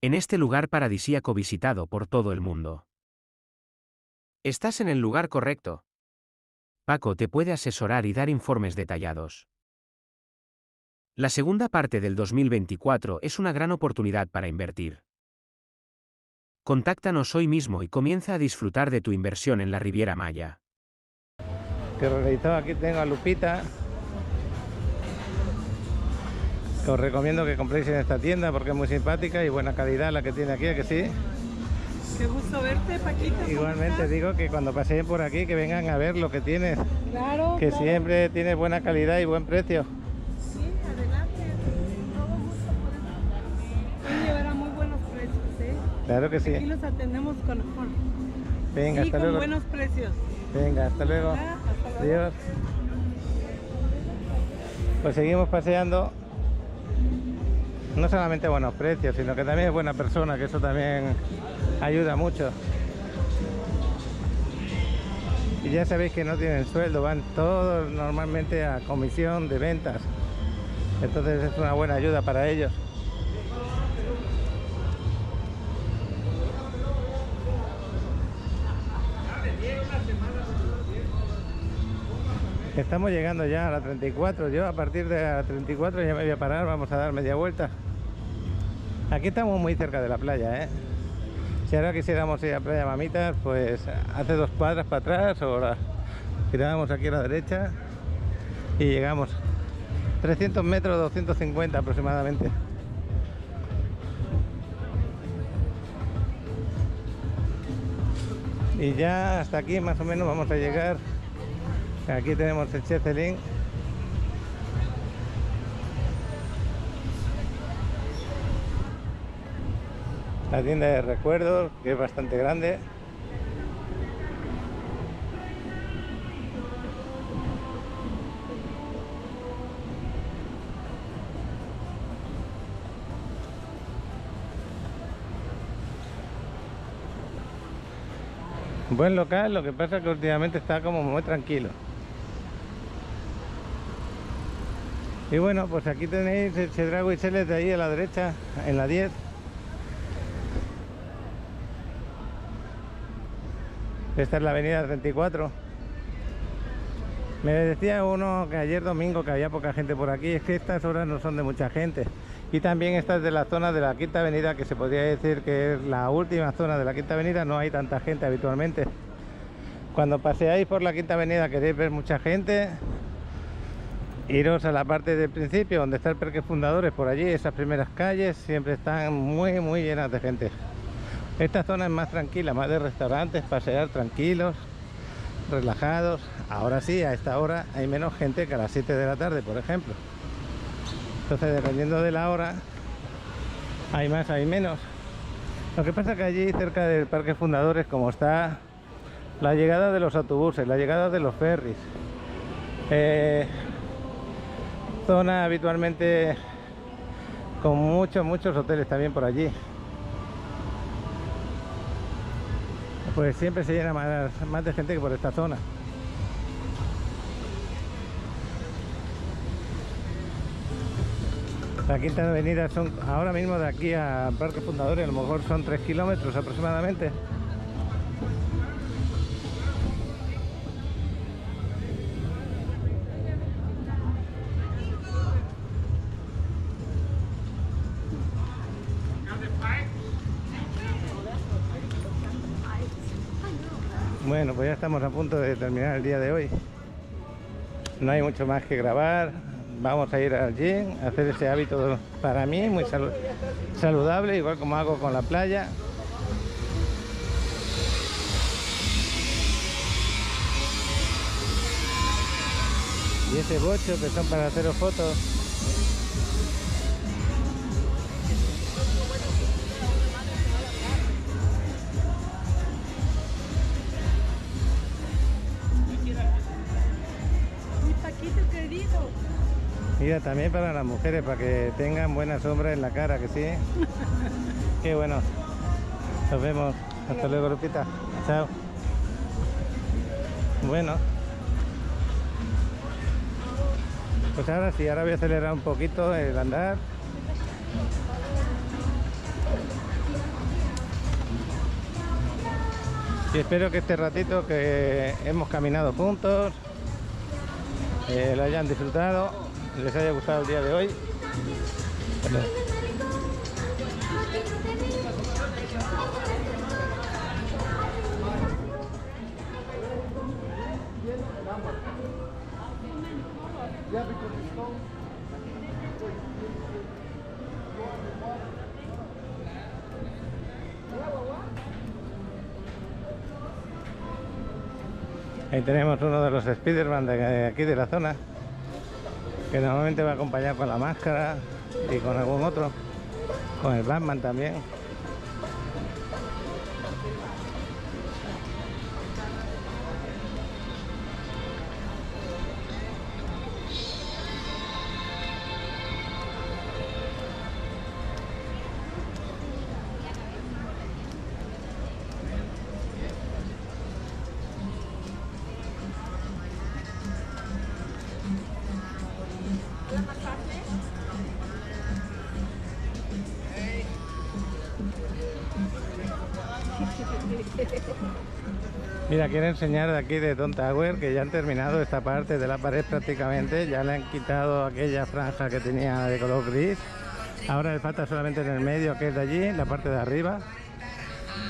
En este lugar paradisíaco visitado por todo el mundo. Estás en el lugar correcto. Paco te puede asesorar y dar informes detallados. La segunda parte del 2024 es una gran oportunidad para invertir. Contáctanos hoy mismo y comienza a disfrutar de tu inversión en la Riviera Maya. Que realizado, aquí tengo a Lupita. Que os recomiendo que compréis en esta tienda porque es muy simpática y buena calidad la que tiene aquí, ¿a que sí? Qué gusto verte, Paquito. Igualmente digo que cuando paseen por aquí que vengan a ver lo que tienes. Claro. Que claro. siempre tienes buena calidad y buen precio. Sí, adelante. Todo gusto por eso. Llevar a muy buenos precios, ¿eh? Claro que sí. Aquí los atendemos con amor. Venga, Sí, hasta con luego. buenos precios. Venga, hasta luego. Hasta luego. Adiós. Pues seguimos paseando. No solamente buenos precios, sino que también es buena persona, que eso también ayuda mucho. Y ya sabéis que no tienen sueldo, van todos normalmente a comisión de ventas. Entonces es una buena ayuda para ellos. Estamos llegando ya a la 34. Yo a partir de la 34 ya me voy a parar, vamos a dar media vuelta. Aquí estamos muy cerca de la playa, ¿eh? Si ahora quisiéramos ir a Playa Mamitas, pues hace 2 cuadras para atrás o girábamos aquí a la derecha y llegamos 300 metros, 250 aproximadamente. Y ya hasta aquí más o menos vamos a llegar. Aquí tenemos el Checelín. La tienda de recuerdos, que es bastante grande. Buen local, lo que pasa es que últimamente está como muy tranquilo. Y bueno, pues aquí tenéis el Chedraui Cheles de ahí a la derecha, en la 10. Esta es la avenida 34. Me decía uno que ayer domingo que había poca gente por aquí, es que estas horas no son de mucha gente. Y también esta es de la zona de la Quinta Avenida, que se podría decir que es la última zona de la Quinta Avenida, no hay tanta gente habitualmente. Cuando paseáis por la Quinta Avenida queréis ver mucha gente, iros a la parte del principio donde está el Parque Fundadores, por allí, esas primeras calles siempre están muy llenas de gente. Esta zona es más tranquila, más de restaurantes, pasear tranquilos, relajados. Ahora sí, a esta hora hay menos gente que a las 7 de la tarde, por ejemplo. Entonces, dependiendo de la hora, hay más, hay menos. Lo que pasa es que allí, cerca del Parque Fundadores, como está la llegada de los autobuses, la llegada de los ferries, zona habitualmente con muchos hoteles también por allí, pues siempre se llena más de gente que por esta zona. La Quinta Avenida son, ahora mismo de aquí a Parque Fundadores, a lo mejor son 3 kilómetros aproximadamente. Bueno, pues ya estamos a punto de terminar el día de hoy. No hay mucho más que grabar. Vamos a ir al gym, a hacer ese hábito para mí muy saludable, igual como hago con la playa. Y ese bocho que son para haceros fotos. Mira, también para las mujeres, para que tengan buena sombra en la cara, que sí. Qué bueno. Nos vemos. Hasta luego, Lupita. Chao. Bueno, Pues ahora sí, ahora voy a acelerar un poquito el andar. Y espero que este ratito que hemos caminado juntos lo hayan disfrutado, les haya gustado el día de hoy. Ahí tenemos uno de los Spiderman de aquí de la zona, que normalmente va acompañado con la máscara y con algún otro, con el Batman también. Mira, quiero enseñar de aquí de Tom Tower que ya han terminado esta parte de la pared prácticamente, ya le han quitado aquella franja que tenía de color gris. Ahora le falta solamente en el medio, que es de allí, la parte de arriba.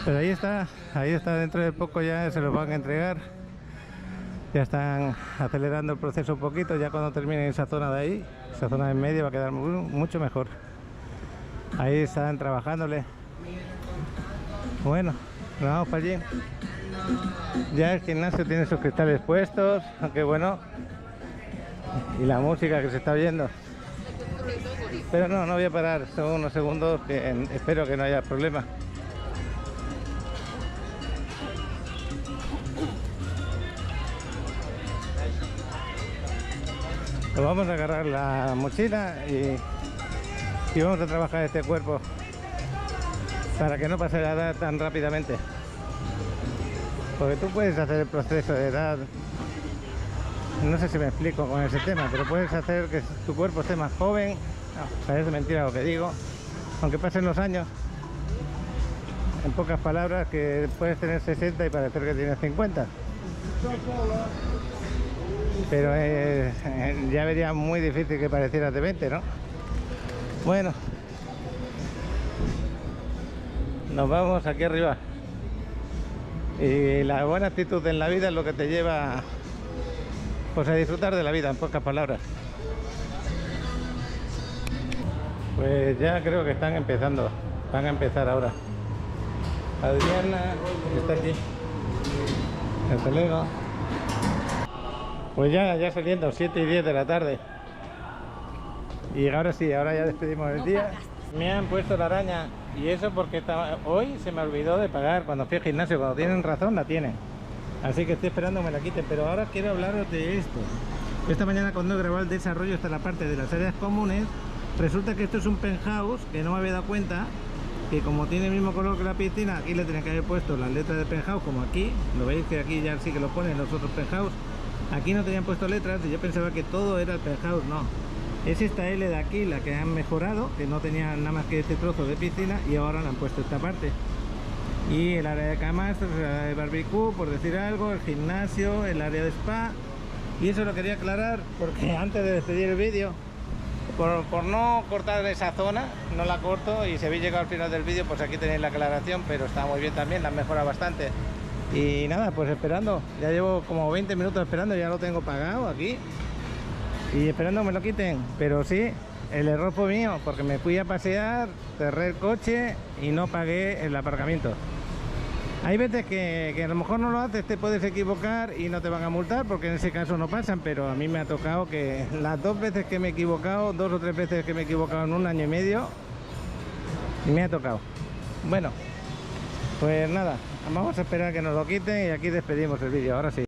Pero ahí está, dentro de poco ya se los van a entregar. Ya están acelerando el proceso un poquito, ya cuando termine esa zona de ahí, esa zona de en medio va a quedar mucho mejor. Ahí están trabajándole. Bueno, nos vamos para allí. Ya el gimnasio tiene sus cristales puestos, aunque bueno, y la música que se está oyendo. Pero no voy a parar, son unos segundos que espero que no haya problema. Nos vamos a agarrar la mochila y vamos a trabajar este cuerpo para que no pase la edad tan rápidamente. Porque tú puedes hacer el proceso de edad, no sé si me explico con ese tema, pero puedes hacer que tu cuerpo esté más joven. No, parece mentira lo que digo, aunque pasen los años. En pocas palabras, que puedes tener 60 y parecer que tienes 50. Pero ya vería muy difícil que parecieras de 20, ¿no? Bueno, nos vamos aquí arriba. Y la buena actitud en la vida es lo que te lleva pues a disfrutar de la vida, en pocas palabras. Pues ya creo que están empezando, van a empezar ahora. Adriana está aquí, el colega. Pues ya saliendo, 7 y 10 de la tarde. Y ahora sí, ahora ya despedimos el día. Me han puesto la araña, y eso porque hoy se me olvidó de pagar cuando fui al gimnasio. Cuando tienen razón, la tienen. Así que estoy esperando que me la quiten. Pero ahora quiero hablaros de esto. Esta mañana cuando he grabado el desarrollo, está la parte de las áreas comunes. Resulta que esto es un penthouse, que no me había dado cuenta, que como tiene el mismo color que la piscina, aquí le tienen que haber puesto las letras de penthouse, como aquí. Lo veis que aquí ya sí que lo ponen los otros penthouse. Aquí no tenían puesto letras y yo pensaba que todo era el penthouse. No, es esta L de aquí la que han mejorado, que no tenía nada más que este trozo de piscina, y ahora le han puesto esta parte. Y el área de camas, el área de barbecue, por decir algo, el gimnasio, el área de spa. Y eso lo quería aclarar porque antes de despedir el vídeo, por no cortar esa zona, no la corto, y si habéis llegado al final del vídeo, pues aquí tenéis la aclaración, pero está muy bien también, la han mejorado bastante. Y nada, pues esperando, ya llevo como 20 minutos esperando, ya lo tengo pagado aquí y esperando que me lo quiten. Pero sí, el error fue mío, porque me fui a pasear, cerré el coche y no pagué el aparcamiento. Hay veces que a lo mejor no lo haces, te puedes equivocar y no te van a multar, porque en ese caso no pasan, pero a mí me ha tocado que las 2 veces que me he equivocado, 2 o 3 veces que me he equivocado en 1 año y medio, me ha tocado. Bueno, pues nada, vamos a esperar que nos lo quiten y aquí despedimos el vídeo, ahora sí.